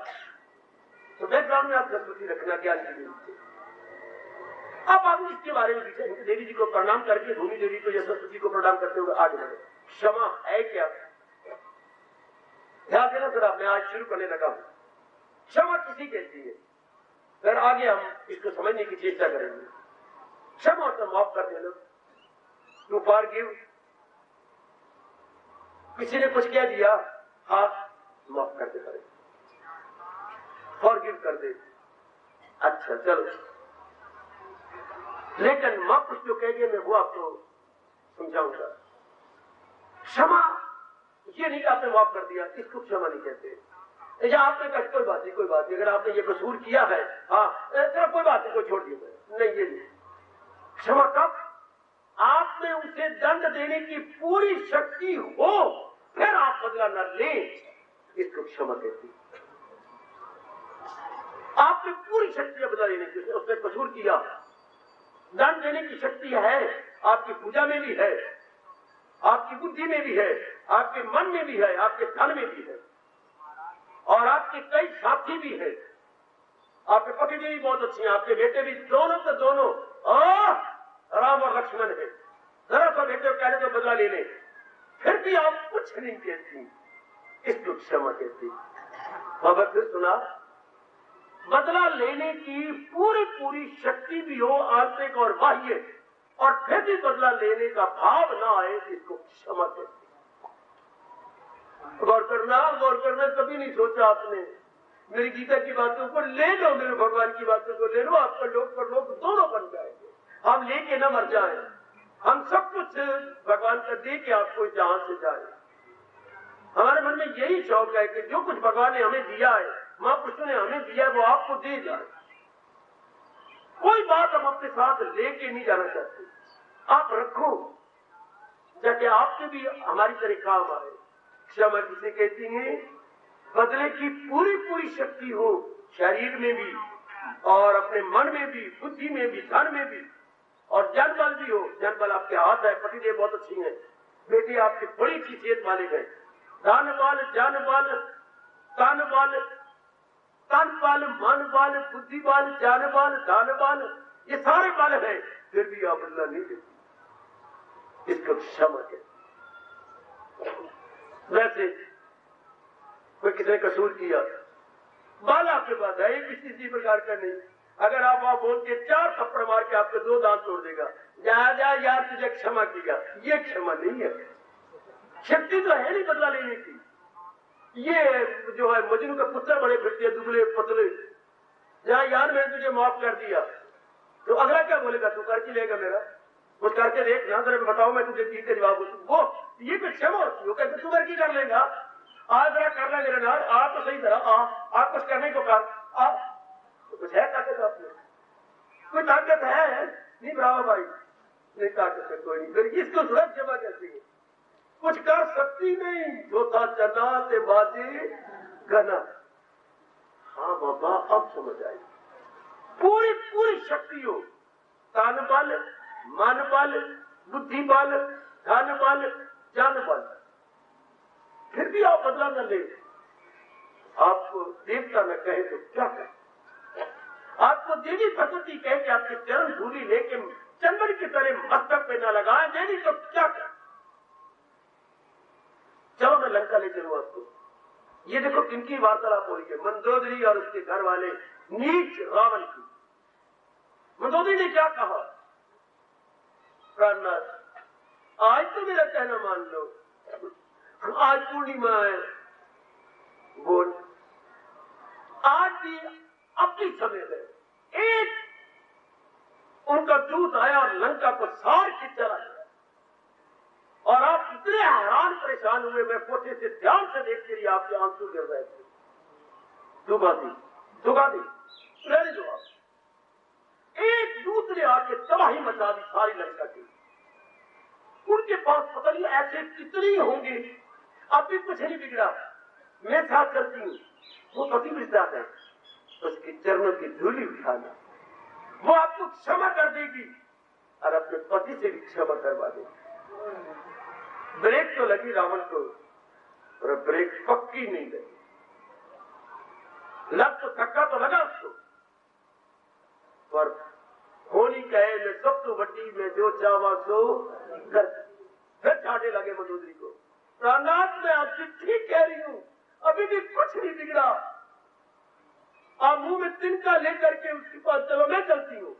तो बैकग्राउंड में आप सरस्वती रखना ज्ञान की देवी से। अब आप इसके बारे में देवी जी को प्रणाम करके भूमि देवी को या सरस्वती को प्रणाम करते हुए आगे बढ़े। क्षमा है क्या? ध्यान देना जरा, मैं आज शुरू करने लगा हूं। क्षमा किसी कहती है, फिर आगे हम इसको समझने की चेष्टा करेंगे। क्षमा तो माफ कर देना, टू फॉरगिव। किसी ने कुछ कह दिया, हाथ माफ कर दे, फॉरगिव कर दे। अच्छा चलो, लेकिन माफ कुछ जो कह दिया मैं वो आपको समझाऊंगा। क्षमा ये नहीं कि आपने माफ कर दिया, इसको क्षमा नहीं कहते। या आपने कहा कोई बात नहीं, अगर आपने ये कसूर किया है, हाँ चलो कोई बात नहीं, कोई छोड़ दिया। नहीं, ये नहीं। क्षमा कब? आप में उसे दंड देने की पूरी शक्ति हो, फिर आप बदला न लें, इसको क्षमा कहती है। आपने पूरी शक्ति बदला लेने की, उसने कसूर किया, दंड देने की शक्ति है, आपकी पूजा में भी है, आपकी बुद्धि में भी है, आपके मन में भी है, आपके धन में भी है, और आपके कई साथी भी है। आपके पति भी बहुत अच्छे हैं, आपके बेटे भी, दोनों के दोनों राम और लक्ष्मण है। जरा सा बेटे को कहने तो बदला ले ले, फिर भी आप कुछ नहीं कहती, इसको क्षमा कहती। बाबा फिर सुना, बदला लेने की पूरी शक्ति भी हो, आंतरिक और बाह्य, और फिर भी बदला लेने का भाव ना आए, इसको क्षमा कहती। गौर करना, कभी नहीं सोचा आपने मेरी गीता की बातों को ले लो, मेरे भगवान की बातों को ले लो, आपका लोक पर लोक दोनों बन जाएंगे। हम लेके न मर जाए, हम सब कुछ भगवान का दे के आपको जहां से जाए। हमारे मन में यही शौक है कि जो कुछ भगवान ने हमें दिया है, महापुरुषों ने हमें दिया है, वो आपको दे जाए। कोई बात हम अपने साथ लेके नहीं जाना चाहते, आप रखो जाके आपके भी हमारी तरह काम आए। क्षमा जिसे कहती है, बदले की पूरी शक्ति हो, शरीर में भी और अपने मन में भी, बुद्धि में भी, धन में भी, और जन बल भी हो। जन बल आपके हाथ है, पतिदेव बहुत अच्छी है, बेटी आपकी बड़ी अच्छी सेहत मालिक है। दान बल, जन बल, तन बल, तन बल, मन बल, बुद्धि बल, जन बल, धन बल, ये सारे बल है, फिर भी आप बदला नहीं देती, इसको क्षमा कहते। वैसे कोई किसी ने कसूर किया, बाल आपके पास है, ये किसी प्रकार का नहीं। अगर आप वहां बोल के 4 थप्पड़ मार के आपके 2 दांत तोड़ देगा, जा यार तुझे क्षमा किया, ये क्षमा नहीं है। शक्ति तो है नहीं बदला लेने की। ये जो है मजनू का पुत्र बड़े फिरते दुबले पतले, जहां यार मैंने तुझे माफ कर दिया, तो अगला क्या बोलेगा? तू करके लेगा मेरा, कुछ करके देख ना, जरा बताओ मैं तुझे ठीक जवाब। वो ये कोई क्षमा होती है, कहते तू करके कर लेगा, आज जरा करना मेरे नार, आ तो सही तरह आ कुछ करने को कर, तो कुछ है ताकत आपने? कोई ताकत है नहीं ब्रावा भाई, नहीं ताकत है कोई नहीं, फिर इसको थोड़ा क्षमा कहती है। कुछ कर सकती नहीं, जो था चना से बाजी गना। हाँ बाबा अब समझ आई, पूरी शक्ति हो, तन बल, मन बल, बुद्धि बल, धन बल, जन बल, फिर भी आप बदला न ले, आपको देवता न कहे तो क्या कहे, आपको देवी भगवती कहे कि आपके चरण धूली लेके चंदन की तरह मस्तक पे न लगाए देवी तो क्या कहे। चलो मैं लंका ले चलूं आपको। ये देखो किनकी वार्तालाप हो रही है, मंदोदरी और उसके घर वाले नीच रावण की। मंदोदरी ने क्या कहा, प्राणनाथ आज तो मेरा कहना मान लो, आज पूर्णिमा है, बोल आज भी अपनी समय है। एक उनका दूत आया और लंका को सार के चला गया और आप इतने हैरान परेशान हुए, मैं कोठे से ध्यान से देखते रही, आपके आंसू गिर रहे थे। दुगा दी मेरे जवाब, एक दूत ने आके तबाही मचा दी सारी लंका की। उनके पास पता नहीं ऐसे कितनी होंगी, अब भी कुछ नहीं बिगड़ा, मैं साथ करती हूँ, वो पति मिलता है, उसके चरणों की धूली उठाना, वो आपको क्षमा कर देगी और अपने पति से भी क्षमा करवा देगी। ब्रेक तो लगी रावण को, और ब्रेक पक्की नहीं लगी, लग तो धक्का तो लगा उसको, पर होनी कहे मैं सब तो वड्डी में जो चावा सो कर। फिर चाटे लगे मंदोदरी को, प्राणनाथ मैं आपसे ठीक कह रही हूं, अभी भी कुछ नहीं बिगड़ा, आप मुंह में तिनका लेकर के उसके पास चलो, मैं चलती हूं।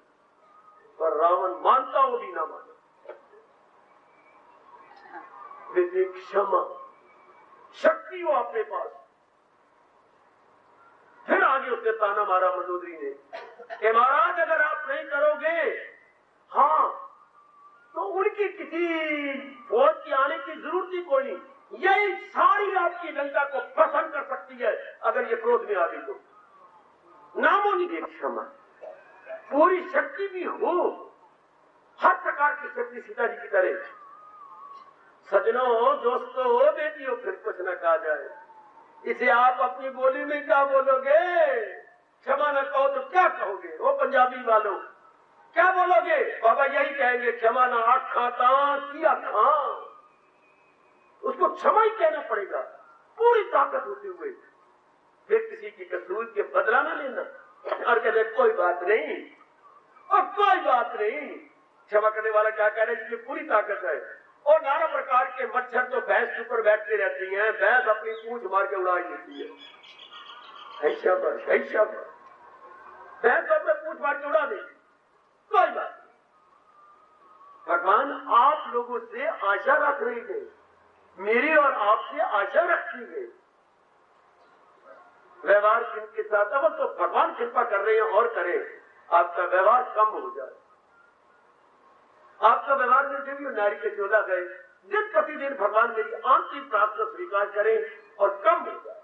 पर रावण मानता हो भी ना माना, विधि क्षमा शक्ति हो अपने पास। फिर आगे उसने ताना मारा मंदोदरी ने कि महाराज अगर आप नहीं करोगे, हाँ तो उनकी किसी फौज की आने की जरूरत ही कोई नहीं, यही सारी आपकी लंका को प्रसन्न कर सकती है अगर ये क्रोध में आ गई तो। नामो नहीं क्षमा, पूरी शक्ति भी हो, हर प्रकार की शक्ति सीता जी की तरह। सजनों, दोस्तों, बेटियों, फिर कुछ न कहा जाए, इसे आप अपनी बोली में क्या बोलोगे? क्षमा न कहो तो क्या कहोगे? वो पंजाबी वालों क्या बोलोगे? बाबा यही कहेंगे, क्षमा न आख खाता किया खा। उसको क्षमा ही कहना पड़ेगा पूरी ताकत होते हुए। फिर किसी की कसूर के बदला न लेना और कहते कोई बात नहीं, और कोई बात नहीं। क्षमा करने वाला क्या कह रहा है, जिसमें पूरी ताकत है। और नाना प्रकार के मच्छर तो भैंस के ऊपर बैठते रहती हैं, भैंस अपनी पूंछ मार के उड़ा देती है, ऐसा भैंस तो अपने पूंछ मार के उड़ा देती, कोई बात नहीं। भगवान आप लोगों से आशा रख रही है, मेरी और आपसे आशा रखती है। व्यवहार जिनके साथ अब तो भगवान कृपा कर रहे हैं और करें, आपका व्यवहार कम हो जाए। आपका व्यवहार में जो भी नारी के चोला गए, दिन प्रतिदिन भगवान मेरी आंतरिक प्रार्थना स्वीकार करें और कम हो जाए।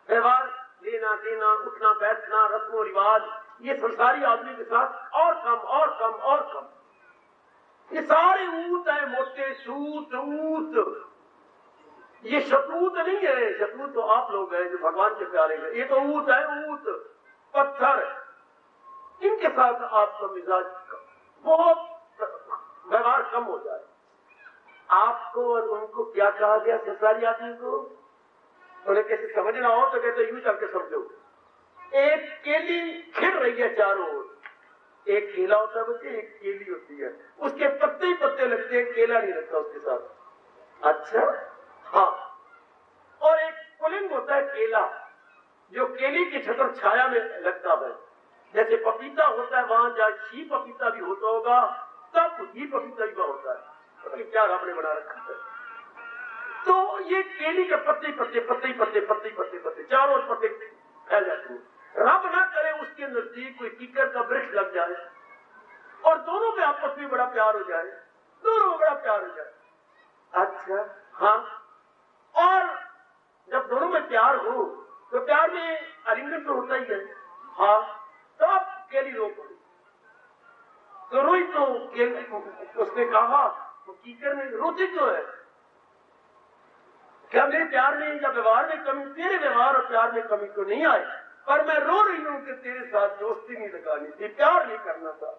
व्यवहार लेना देना, उठना बैठना, रस्मों रिवाज, ये संसारी आदमी के साथ और कम और कम और कम। ये सारे ऊत है, मोटे सूत ऊत। ये शत्रुत नहीं है, शत्रु तो आप लोग हैं जो भगवान के प्यारे हैं। ये तो ऊत है, ऊत पत्थर। इनके साथ आपका मिजाज बहुत व्यवहार कम हो जाए। आपको और उनको क्या कहा गया संसारी आदमी को? उन्हें कैसे समझना हो तो कहते यूं करके समझो। एक केली खिल रही है चारों ओर, एक केला होता है बच्चे, एक केली होती है, उसके पत्ते ही पत्ते लगते हैं, केला नहीं लगता उसके साथ। अच्छा, हाँ। और एक पुलिंग होता है केला, जो केली की छत्र छाया में लगता है। जैसे पपीता होता है, वहां जहाँ शी पपीता भी होता होगा, तब ही पपीता भी होता है। पता नहीं क्या रब ने बना रखा है। तो ये केली के पत्ते पत्ते पत्ते पत्ते पत्ते पत्ते पत्ते चारों पत्ते फैल जाते हैं। रब ना करे उसके नजदीक कोई कीकर का वृक्ष लग जाए और दोनों में आपस में बड़ा प्यार हो जाए, दोनों में बड़ा प्यार हो जाए। अच्छा, हाँ। और जब दोनों में प्यार हो तो प्यार में आलिंगन तो होता ही है, हाँ। तो अब केली रो पड़ी तो रोई, तो उसने कहा तो कीकर में रोती क्यों है? क्या मेरे प्यार में या व्यवहार में कमी, तेरे व्यवहार और प्यार में कमी तो नहीं आई, पर मैं रो रही हूं कि तेरे साथ दोस्ती नहीं लगानी थी, प्यार नहीं करना था।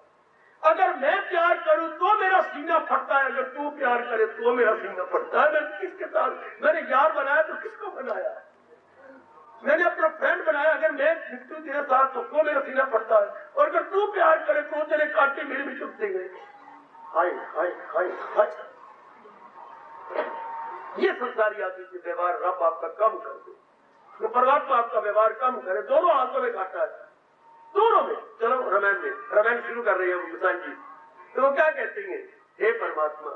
अगर मैं प्यार करूं तो मेरा सीना फटता है, अगर तू प्यार करे तो मेरा सीना फटता है। मैं किसके साथ, मैंने यार बनाया तो किसको बनाया? मैंने अपना फ्रेंड बनाया, अगर मैं बिट्टू तेरे साथ तो को मेरा सीना पड़ता है, और अगर तू प्यार करे तो तेरे कांटे मेरे भी चुभते गए। हाय हाय हाय हाय, ये संसारी आदमी के व्यवहार रब आपका कम कर दे, तो परमात्मा आपका व्यवहार कम करे। दोनों हाथों में घाटा है, दोनों में। चलो रामायण शुरू कर रही है गुसाई जी, तो वो क्या कहती है, हे परमात्मा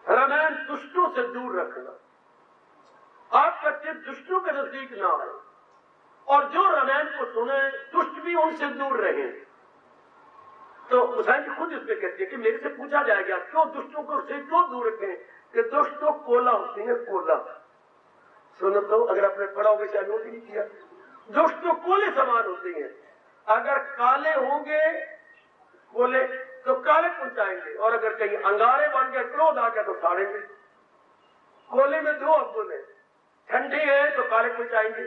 रामायण दुष्टों से दूर रखना, आपका चित्त दुष्टों के नजदीक ना आए, और जो रामायण को सुने दुष्ट भी उनसे दूर रहे। तो गुसाई जी खुद इसमें कहती है कि मेरे से पूछा जाएगा क्यों दुष्टों को से क्यों दूर रखें, कि दुष्ट तो कोला होती है, कोला। सुनो तो, अगर आपने पढ़ा होगा शायद नोट नहीं किया, दुष्ट तो कोले समान होते हैं, अगर काले होंगे कोले तो काले पहुंचाएंगे, और अगर कहीं अंगारे बन गए, क्रोध आ गया तो साड़ेंगे। कोले में दो अवगुण है, ठंडे हैं तो काले पहुंचाएंगे।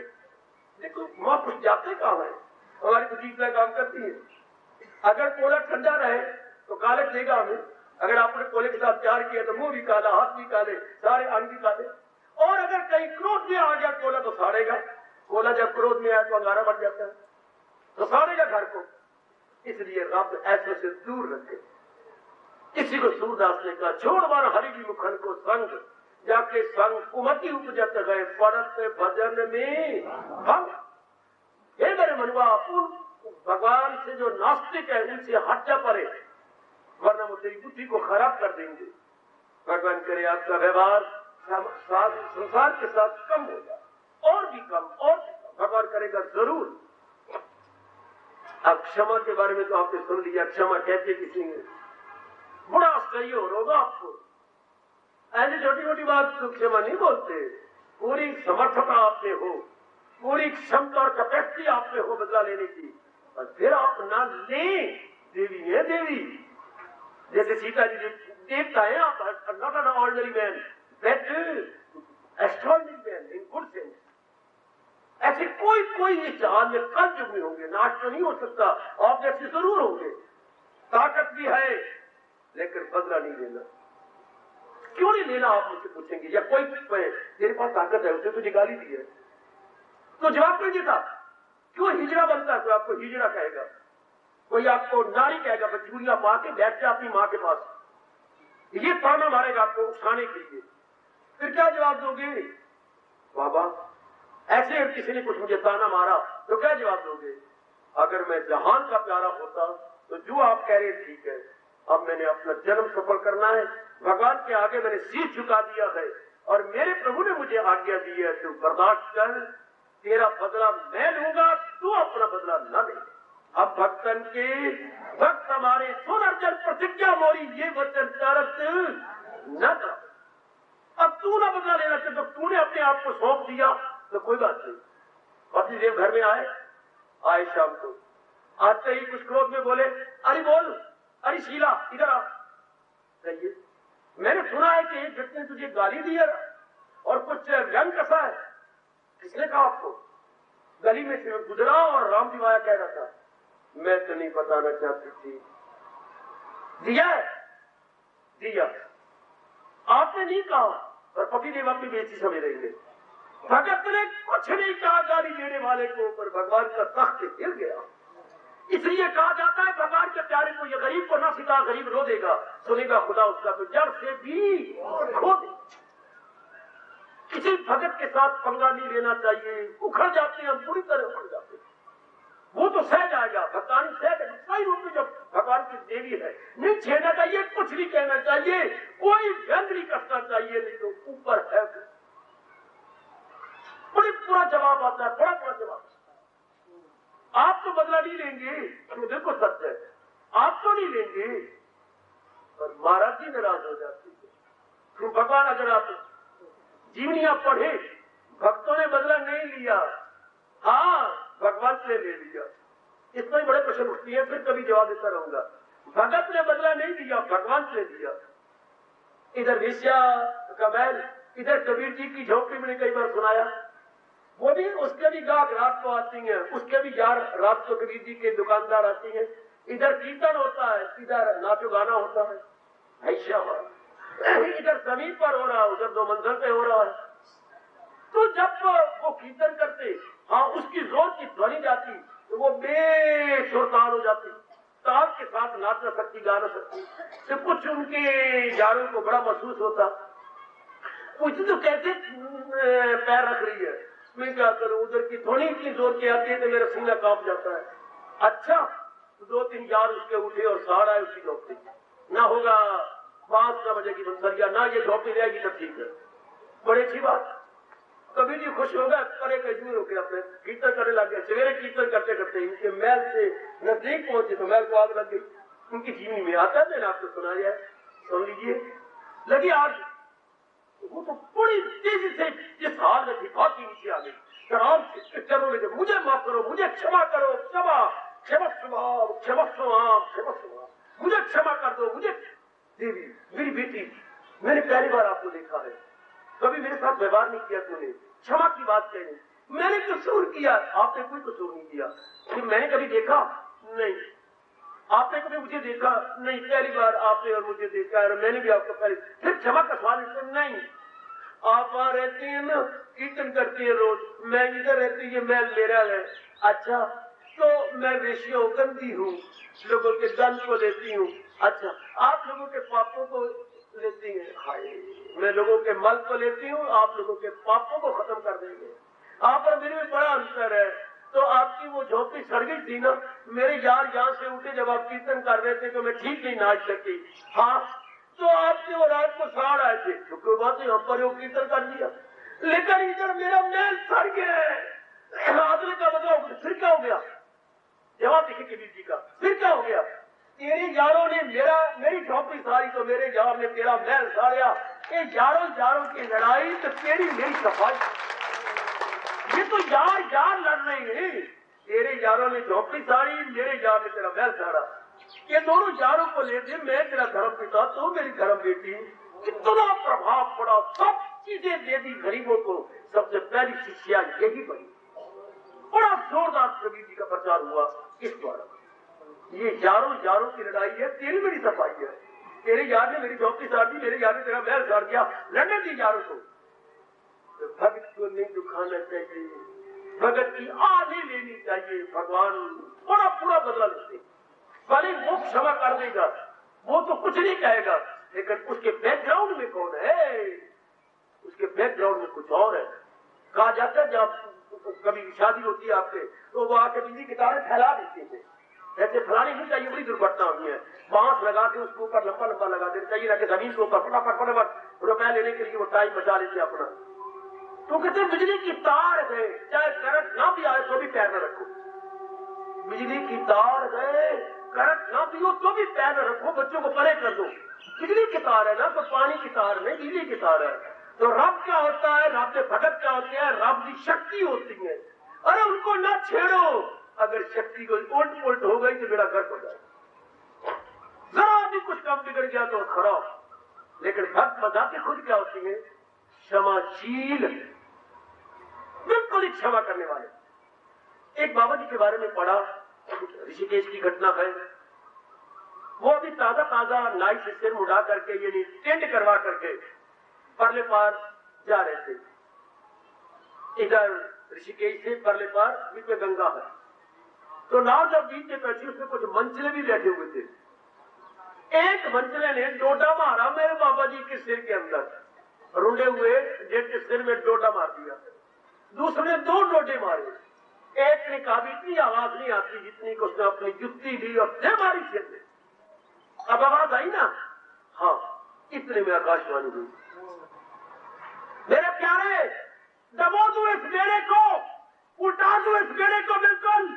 देखो महापुरुष जाते कहां है, हमारी बुद्धि काम करती है। अगर कोला ठंडा रहे तो काले देगा हमें, अगर आपने कोले के साथ प्यार किया तो मुंह भी काला, हाथ भी काले, सारे अंग भी काले। और अगर कहीं क्रोध में आ गया कोला तो साड़ेगा, कोला जब क्रोध में आया तो अंगारा बन जाता है, तो साड़ेगा घर को। इसलिए रब ऐसे से दूर रखे। किसी को सूरदास ने कहा, छोड़ मार हरि की मुखन को संग, जाके संग कुमति उपजत गए, पड़त भजन में भंग। हे मेरे मनुआ, उन भगवान से जो नास्तिक है उनसे हट जा पड़े, वरना वो तेरी बुद्धि को खराब कर देंगे। भगवान करे आपका व्यवहार संसार के साथ कम होगा, और भी कम, और भी कम भगवान करेगा जरूर। अब क्षमा के बारे में तो आपने सुन लिया, क्षमा कहते किसी ने, बड़ा आश्चर्य होगा आपको। ऐसी छोटी छोटी बात तो क्षमा नहीं बोलते, पूरी समर्थता आप में हो, पूरी क्षमता और कैपेसिटी आप में हो बदला लेने की, और फिर आप ना ले। देवी है देवी, जैसे सीता जी देवता है आप, not an ordinary man, that extraordinary man in good sense. ऐसे कोई इस जहान में कल युग में होंगे, नाश तो नहीं हो सकता, आप जैसे जरूर होंगे। ताकत भी है लेकिन बदला नहीं लेना। क्यों नहीं लेना आप मुझसे पूछेंगे, या कोई तेरे पास ताकत है उसे तुझे गाली दी है तो जवाब नहीं देता। क्यों हिजड़ा बनता है, तो आपको हिजड़ा कहेगा, कोई आपको नारी कहेगा, बचूरियां पा के बैठ जा अपनी मां के पास, ये ताना मारेगा आपको उठाने के लिए। फिर क्या जवाब दोगे, बाबा ऐसे किसी ने कुछ मुझे ताना मारा, तो क्या जवाब दोगे, अगर मैं जहान का प्यारा होता तो जो आप कह रहे ठीक है, अब मैंने अपना जन्म सफल करना है, भगवान के आगे मैंने शीश झुका दिया है, और मेरे प्रभु ने मुझे आज्ञा दी है, तो बर्दाश्त कर, तेरा बदला मैं लूंगा, तू अपना बदला न ले। अब भक्तन के भक्त हमारे सुन अर्जन प्रतिज्ञा मोरी, ये वचन चारत न कर। अब तू ना बदला लेना चाहिए, तो तूने अपने आप को सौंप दिया तो कोई बात नहीं। पतिदेव घर में आए शाम को, आते ही कुछ क्रोध में बोले, अरे बोल, अरे शीला इधर आ। कहिए, मैंने सुना है कि एक व्यक्ति ने तुझे गाली दी है और कुछ व्यंग कसा है। किसने कहा आपको? गली में से गुजरा और राम जी माया कह रहा था, मैं तो नहीं बताना चाहती थी। दिया आपने नहीं कहा, और पतिदेव अपनी बेइज्जती समझ रहेंगे। भगत ने कुछ नहीं कहा गाली देने वाले को, पर भगवान का तख्त हिल गया। इसलिए कहा जाता है भगवान के प्यारे को, ये गरीब को ना सिखा, गरीब रो देगा, सुनेगा खुदा उसका तो जड़ से भी खो दे। किसी भगत के साथ पंगा नहीं लेना चाहिए, उखड़ जाते हैं हम, पूरी तरह उखड़ जाते हैं। वो तो सह जाएगा, भगवान सह जाएगा। सही रूप में जब भगवान की देवी है, नहीं छेड़ना चाहिए, कुछ नहीं कहना चाहिए, कोई व्यंग नहीं करना चाहिए, नहीं तो ऊपर है बड़ी पूरा जवाब आता है, बड़ा बड़ा जवाब। आप तो बदला नहीं लेंगे, तो देखो सच है, आप तो नहीं लेंगे, और महाराज जी नाराज हो जाती है। तो भगवान, अगर आप जीवनियां पढ़े, भक्तों ने बदला नहीं लिया, हाँ भगवान से ले लिया। इसमें बड़े प्रश्न उठती है, फिर कभी जवाब देता रहूंगा। भगत ने बदला नहीं लिया, भगवान से लिया। इधर वेश्या का बैल, इधर कबीर जी की झोपड़ी में कई बार सुनाया, वो भी उसके भी गाहक रात को आती हैं, उसके भी यार रात को कबीर जी के दुकानदार आती हैं। इधर कीर्तन होता है, इधर नाचो गाना होता है, ऐसा इधर जमीन पर हो रहा है, उधर दो मंजिल पे हो रहा है। तो जब वो कीर्तन करते, हाँ, उसकी जोर की ध्वनि जाती तो वो बेसुरतान हो जाती, ताल के साथ नाच न सकती, गा न सकती। तो कुछ उनके यारों को बड़ा महसूस होता, कुछ तो कहते पैर रख रही है, मैं क्या करूं, उधर की ध्वनि इतनी जोर की आती है तो मेरा सीना कांप जाता है। अच्छा, 2-3 यार उसके उठे और सहारा है उसकी झोपड़ी, ना होगा 5 ना बजेगी बंसरिया, ना ये झोपड़ी रहेगी तो ठीक है, बड़ी अच्छी बात। कभी जी खुश होगा, करे कजूर होकर अपने कीर्तन करने लग गए। सवेरे कीर्तन करते करते इनके महल से नजदीक पहुंचे तो महल को आग लग गई। उनकी जीवनी में आता है, मैंने आपको सुनाया है, सुन लीजिए। लगी आग, वो तो बड़ी तेजी से जिस हाल में थी भाग नीचे आ गई, शराब के चरणों में, मुझे माफ करो, मुझे क्षमा करो, क्षमा क्षमा स्वभाव, क्षमा स्वभाव, क्षमा स्वभाव, मुझे क्षमा कर दो, मुझे। देवी, मेरी बेटी, मैंने पहली बार आपको देखा है, कभी मेरे साथ व्यवहार नहीं किया तुमने, क्षमा की बात कहनी, मैंने कसूर किया, आपने कोई कसूर नहीं किया। फिर मैंने कभी देखा नहीं, आपने कभी मुझे देखा नहीं, पहली बार आपने और मुझे देखा है और मैंने भी आपको पहले। फिर क्षमा का सवाल नहीं, आप वहां रहती हैं ना, कीर्तन करती है रोज, मैं इधर रहती, ये महल मेरा है। अच्छा, तो मैं वेश्या गंदी हूँ, लोगों के धन को लेती हूँ। अच्छा, आप लोगों के पापों को लेती हैं। हाय, मैं लोगों के मल को लेती हूँ, आप लोगों के पापों को खत्म कर देंगे। आप और मेरे में बड़ा अंतर है। तो आपकी वो झोपड़ी सड़ गई थी ना, मेरे यार यहाँ से उठे जब आप कीर्तन कर रहे थे तो मैं ठीक नहीं नाच सकी। हाँ, तो आपने वो रात को साड़ आए थे, तो कोई बात नहीं, हम पर वो कीर्तन कर दिया, लेकिन इधर मेरा महल सड़ गया। आदमी का मतलब फिर क्या हो गया, जवाब देखिए कबीर जी का, फिर क्या हो गया, तेरे यारों ने मेरी झोपड़ी साड़ी तो मेरे यार ने तेरा महल साड़िया। ये यारों की लड़ाई तो तेरी मेरी सफाई, ये तो यार लड़ रहे हैं। तेरे यारों ने झोपड़ी साड़ी, मेरे यार ने तेरा महल साड़ा। ये दोनों यारों को लेते, मैं तेरा धर्म पिता, तो मेरी धर्म बेटी। कितना प्रभाव पड़ा, सब चीजें दे दी गरीबों को। सबसे पहली शिष्या यही बनी, बड़ा जोरदार कबीर जी का प्रचार हुआ इस द्वारा। ये यारों की लड़ाई है, तेरी मेरी सफाई है। तेरे यार ने मेरी झोपड़ी साड़ दी, मेरे यार ने तेरा महल साड़ दिया, लड़ने दी यारों को। तो भगत को नहीं दुखाना चाहिए, भगत की आधी लेनी चाहिए। भगवान बड़ा पूरा बदला लेते, भले वो क्षमा कर देगा, वो तो कुछ नहीं कहेगा, लेकिन उसके बैकग्राउंड में कौन है, उसके बैकग्राउंड में कुछ और है। कहा जाता है जब कभी शादी होती है आपके, तो वो आके बिजली की तारें फैला देते थे, ऐसे फैलानी नहीं चाहिए, बड़ी दुर्घटना हुई है। बांस लगा के उसके ऊपर लंबा लंबा लगा देना चाहिए, ताकि जमीन के ऊपर फटाफट रुपया लेने के लिए वो टाइम बचा लेते अपना। तो कहते बिजली की तार गए, चाहे करंट ना भी आए तो भी पैर न रखो। बिजली की तार गए, करंट ना भी हो तो भी पैर न रखो, बच्चों को परे कर दो। बिजली की तार है ना, तो पानी की तार नहीं, बिजली की तार है। तो रब क्या होता है, रब के भगत क्या होते हैं, रब की शक्ति होती है। अरे उनको ना छेड़ो, अगर शक्ति को उल्ट पुलट हो गई तो बेड़ा गर्क हो जाए। जरा भी कुछ काम बिगड़ गया तो खराब। लेकिन भक्त बताते खुद क्या होती है, क्षमाशील, बिल्कुल ही क्षमा करने वाले। एक बाबा जी के बारे में पढ़ा, ऋषिकेश की घटना है। वो अभी ताजा नाई से सिर मुड़ा करके, यानी टेंट करवा करके परले पार जा रहे थे। इधर ऋषिकेश से परले पार बीच में गंगा है। तो नाव जब बीच में बैठी, उसमें कुछ मंचले भी बैठे हुए थे। एक मंचले ने डोडा मारा मेरे बाबा जी के सिर के अंदर, रुंडे हुए जिनके सिर में डोडा मार दिया। दूसरे ने 2 डोडे मारे। एक ने कहा इतनी आवाज नहीं आती जितनी को उसने अपनी जुत्ती ली और दे मारी सिर में। अब आवाज आई ना, हाँ, इतने में आकाशवाणी हुई, मेरे प्यारे दबो दो इस बेड़े को, उल्टा दो इस बेड़े को बिल्कुल।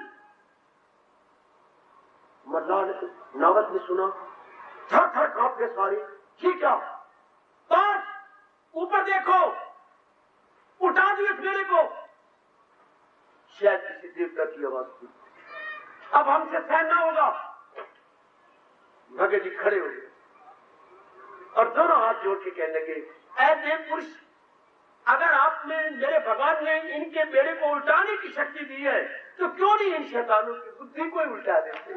मल्लाह ने, नावत ने सुना, थर थर कांप के सारे, ठीक क्या बस ऊपर देखो, उठा दो इस बेड़े को। शायद किसी देवता की आवाज थी, अब हमसे सहन ना होगा। भगत जी खड़े हो गए और दोनों हाथ जोड़ के कहने लगे, ऐ देव पुरुष, अगर आप में मेरे भगवान ने इनके बेड़े को उल्टाने की शक्ति दी है, तो क्यों नहीं इन शैतानों की बुद्धि को उल्टा देते,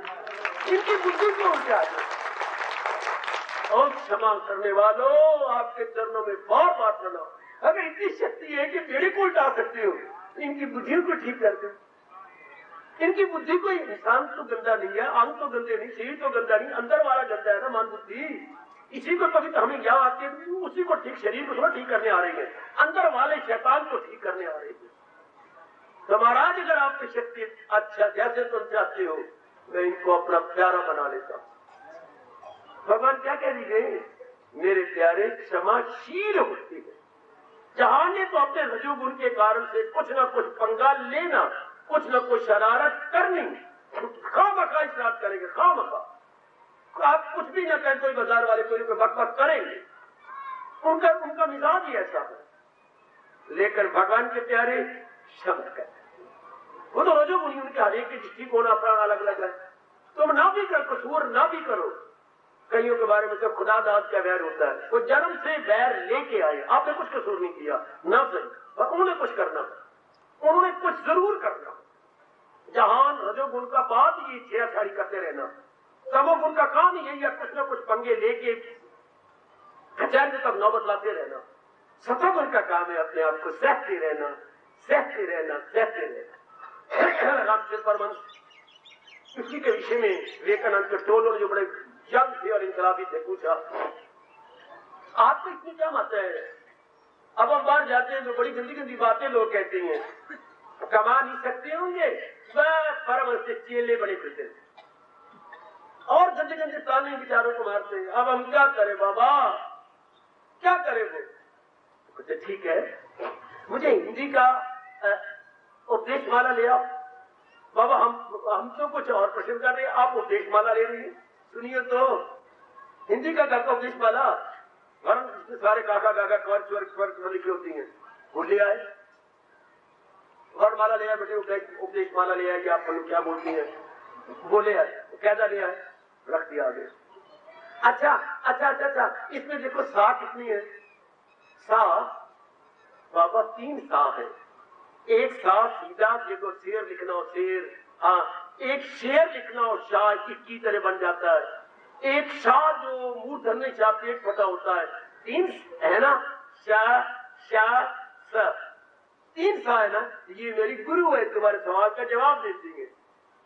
इनकी बुद्धि को उल्टा देते। और क्षमा करने वालों, आपके चरणों में बार बार प्रणाम। अगर इतनी शक्ति है कि पेड़ को उल्टा सकते हो, इनकी बुद्धि को ठीक करते हो। इनकी बुद्धि कोई इंसान तो गंदा नहीं है, अंग तो गंदे नहीं, शरीर तो गंदा नहीं, अंदर वाला गंदा है ना मन बुद्धि। इसी को कभी हमें क्या आती है, उसी को ठीक, शरीर को थोड़ा ठीक करने आ रही है, अंदर वाले शैतान को ठीक करने आ रही है। तो महाराज अगर आपकी शक्ति अच्छा जैसे तुम चाहते हो, मैं इनको अपना प्यारा बना लेता हूं। भगवान क्या कह दीजिए, मेरे प्यारे क्षमाशील होती है। जहां ने तो अपने रजोगुण के कारण से कुछ ना कुछ पंगा लेना, कुछ न कुछ शरारत करनी, खामखा श्राद्ध करेंगे, खामखा। आप कुछ भी न करें, कोई बाजार वाले कोई बकबक करेंगे, उनका मिजाज ही ऐसा है। लेकिन भगवान के प्यारे शब्द कहते हैं, वो तो रजोगुणी, उनके हरेक के दृष्टिकोण अपना अलग अलग है। तुम ना भी करो, कसूर ना भी करो। कईयों के बारे में तो खुदा दाद का वैर होता है, वो जन्म से वैर लेके आए, आपने कुछ कसूर नहीं किया ना सही, और उन्होंने कुछ करना, उन्होंने कुछ जरूर करना। जहान रजोगुण का बात ये छेड़छाड़ी करते रहना, तमोगुण का काम यही है, कुछ न कुछ पंगे लेके कचहरी तक नौबत लाते रहना। सतोगुण का काम है अपने आप को सहते रहना, सहते रहना, सहते रहना। रामकृष्ण परमहंस इसी के विषय में विवेकानंद के टोलों जो बड़े यंग थे और इंकलाबी थे, पूछा आपको इसमें क्या मत है? अब हम बाहर जाते हैं तो बड़ी गंदी गंदी बातें लोग कहते हैं, कमा नहीं सकते होंगे, परमहंस से चेले बड़े फिरते और गंदे गंदे ताने विचारों को मारते हैं। अब हम क्या करें बाबा, क्या करें? वो कहते ठीक है, मुझे हिंदी का उपदेश माला ले आओ। बाबा हम तो कुछ और प्रश्न कर रहे हैं, आप उपदेश माला ले रही है, सुनिए तो हिंदी का उपदेश माला, वर्ण सारे काका गागा कवर स्वर लिखी होती है, वो ले आए। वर्ण माला ले आए बेटे, उपदेश माला ले आए, आप क्या बोलती है वो ले आए, कैदा ले आए, रख दिया आगे। अच्छा अच्छा अच्छा अच्छा, इसमें देखो सा कितनी है? सा बाबा 3 सा है। एक सा सीधा देखो, शेर लिखना हो शेर, हाँ एक शेर लिखना हो शाह, की तरह बन जाता है। एक शाह जो मुंह धरने शाह पेट फटा होता है, 3 है ना, शाह शाह स, 3 सा है ना। ये मेरी गुरु है, तुम्हारे सवाल का जवाब देती है।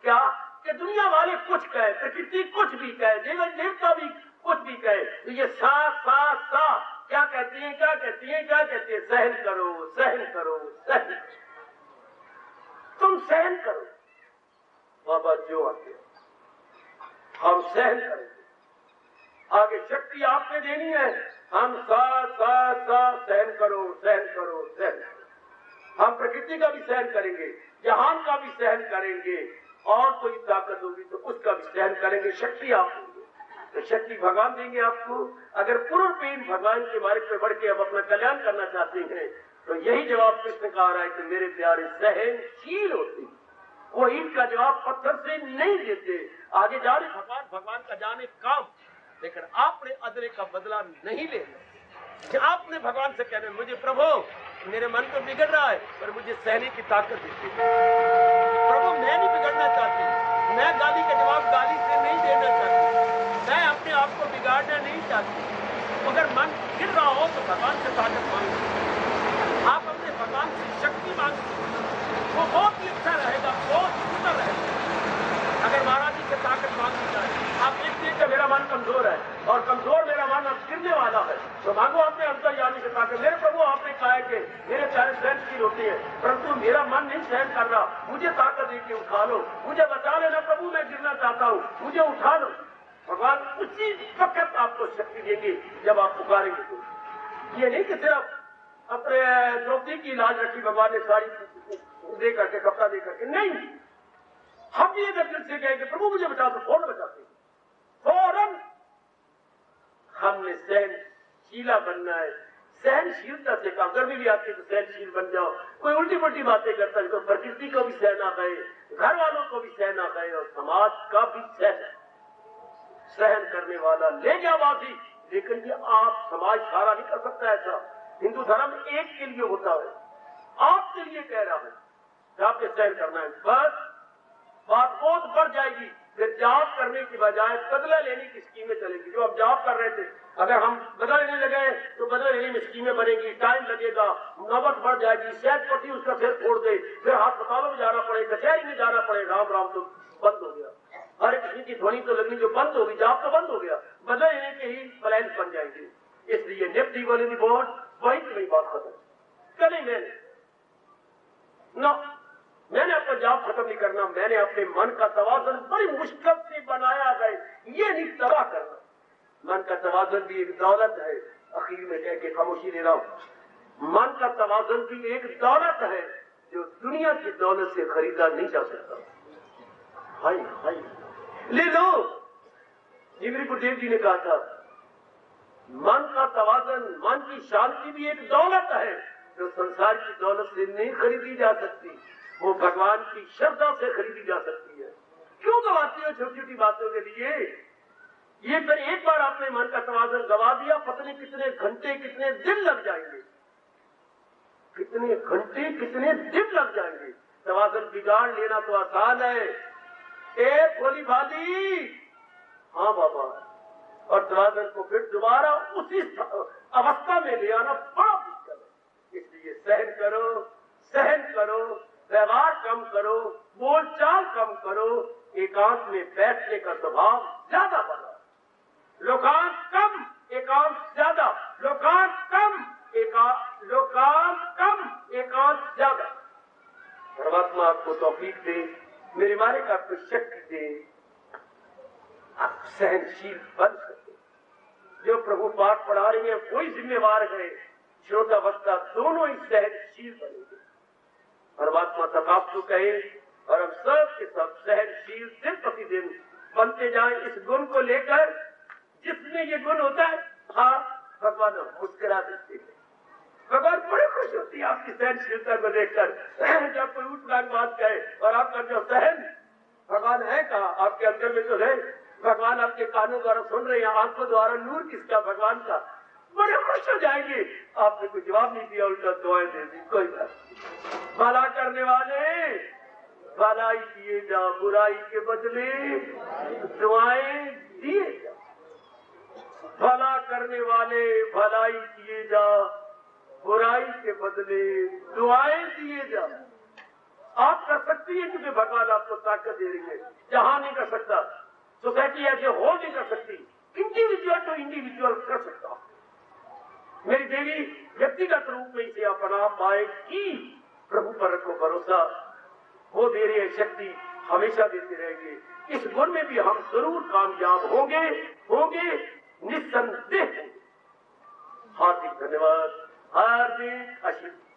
क्या कि दुनिया वाले कुछ कहे, प्रकृति कुछ भी कहे, देव देवता भी कुछ भी कहे, तो ये सा सा सा क्या कहती है, क्या कहती है, क्या कहती है? सहन करो, सहन करो, सहन, तुम सहन करो बाबा, जो आते हम सहन करेंगे। आगे शक्ति आपने देनी है, हम सा सा सा सहन करो, सहन करो, सहन। हम प्रकृति का भी सहन करेंगे, जहान का भी सहन करेंगे, और कोई ताकत होगी तो उसका भी सहन करेंगे। शक्ति आप देंगे तो शक्ति भगवान देंगे आपको। अगर पूर्ण प्रेम भगवान के मार्ग पे बढ़ के अब अपना कल्याण करना चाहते हैं तो यही जवाब कृष्ण का आ रहा है कि मेरे प्यारे सहनशील होते, वो ईंट का जवाब पत्थर से नहीं देते। आगे जा रहे भगवान का जाने काम, लेकिन आपने अदले का बदला नहीं लेना। आपने भगवान से कहना, मुझे प्रभु मेरे मन तो बिगड़ रहा है पर मुझे सहने की ताकत दीजिए। प्रभु मैं नहीं बिगड़ना चाहती, मैं गाली का जवाब गाली से नहीं देना चाहती, मैं अपने आप को बिगाड़ना नहीं चाहती। अगर मन गिर रहा हो तो भगवान से ताकत मांगो, आप अपने भगवान से शक्ति मांगो, वो बहुत ही अच्छा रहेगा, बहुत सुंदर रहेगा। अगर महाराज जी से ताकत मांगनी चाहिए, आप देखिए कि मेरा मन कमजोर है और कमजोर मेरा मन अब गिरने वाला है, तो मांगो अपने अंतर्यामी से ताकत। मेरे प्रभु आपने कहा है कि मेरे प्यारे सहनशील होती है, परंतु मेरा मन नहीं सहन कर रहा, मुझे ताकत देके उठा लो, मुझे बचा लेना प्रभु, मैं गिरना चाहता हूँ, मुझे उठा लो। भगवान उसी वक्त आपको शक्ति देंगे जब आप पुकारेंगे। तो ये नहीं कि सिर्फ अपने द्रौपदी की लाज रखी भगवान ने सारी दे करके, कपड़ा दे करके, नहीं, हम ये अगर दिल से कहेंगे प्रभु मुझे बचा दो, फौरन बचाते, फौरन। हमने सहनशीला बनना है, सहनशीलता से काम, गर्मी भी आती है तो सहनशील बन जाओ। कोई उल्टी पुल्टी बातें करता है तो प्रकृति को भी सहना गए, घर वालों को भी सहना गए, और समाज का भी सहन करने वाला ले जावासी। लेकिन ये आप समाज सारा नहीं कर सकता ऐसा। हिंदू धर्म एक के लिए होता है, आपके लिए कह रहा है, आपने सहन करना है। बस बात बहुत बढ़ जाएगी, फिर जॉब करने की बजाय बदला लेने की स्कीमें चलेगी। जो अब जॉब कर रहे थे, अगर हम बदला लेने लगे तो बदला लेने में स्कीमें बनेगी, टाइम लगेगा, नौबत बढ़ जाएगी, शायद पति उसका सिर फोड़ दे, फिर अस्पतालों में जाना पड़ेगा, कचहरी में जाना पड़ेगा। राम राम तो बंद हो गया, हर किसी की ध्वनि तो लगनी जो बंद होगी, जॉब तो बंद हो गया, बदला लेने के ही प्लान बन जाएंगे। इसलिए निफ्टी वाले बोर्ड वही तो नहीं बात खत्म करें। मैंने अपना जॉब खत्म नहीं करना, मैंने अपने मन का तवाज़ुन बड़ी मुश्किल से बनाया है, ये नहीं तबाह करना। मन का तवाज़ुन भी एक दौलत है, आखिर में कह के खामोशी ले रहा हूं। मन का तवाज़ुन भी एक दौलत है जो दुनिया की दौलत से खरीदा नहीं जा सकता। हाय हाय ले लो, जिब्री गुरुदेव जी ने कहा था, मन का तवाज़ुन, मन की शांति भी एक दौलत है जो संसार की दौलत से नहीं खरीदी जा सकती, वो भगवान की श्रद्धा से खरीदी जा सकती है। क्यों गवाती हो छोटी छोटी बातों के लिए? ये फिर एक बार आपने मन का तवाज़ुन गवा दिया, पता नहीं कितने घंटे कितने दिन लग जाएंगे, कितने घंटे कितने दिन लग जाएंगे। तवाज़ुन बिगाड़ लेना तो आसान है, ए भोली भाली, हाँ बाबा, और तवाज़ुन को फिर दोबारा उसी अवस्था में ले आना बड़ा मुश्किल है। इसलिए सहन करो, सहन करो, व्यवहार कम करो, बोलचाल कम करो, एकांत में बैठने का स्वभाव ज्यादा बना, लोकांत कम एकांत ज्यादा, लोकांत कम एकांत ज्यादा। परमात्मा आपको तौफीक दे, मेरे मालिक आपको शक्ति दे, आप सहनशील बन सके। जो प्रभु पाठ पढ़ा रही है वही जिम्मेवार है, श्रोता वक्ता दोनों ही सहनशील बनेंगे। परमात्मा तक आपको कहे और हम सब के सब सहनशील दिन प्रतिदिन बनते जाएं इस गुण को लेकर, जिसमें ये गुण होता है। हाँ, भगवान मुस्कुरा देते हैं, भगवान बड़ी खुश होती है आपकी सहनशीलता को देखकर। जब कोई उठ लाख बात कहे और आपका जो सहन, भगवान है कहा आपके अंदर में तो है, भगवान आपके कानों द्वारा सुन रहे हैं, आंखों द्वारा नूर किसका, भगवान का, बड़े खुश हो जाएंगे। आपने कोई जवाब नहीं दिया, उल्टा दुआएं दे दी, कोई बात। भला करने वाले भलाई किए जा, बुराई के बदले दुआएं दिए जा। भला करने वाले भलाई किए जा, बुराई के बदले दुआएं दिए जा। आप कर सकती है क्योंकि भगवान आपको ताकत दे रही है, जहां नहीं कर सकता, सोसाइटी ऐसे हो नहीं कर सकती, इंडिविजुअल टू इंडिविजुअल कर सकता। मेरी देवी व्यक्तिगत रूप में इसे अपना पाएगी। प्रभु पर रखो भरोसा, वो दे रही है शक्ति, हमेशा देते रहेंगे। इस गुण में भी हम जरूर कामयाब होंगे, निस्संदेह। हार्दिक धन्यवाद, हार्दिक आशीर्वाद।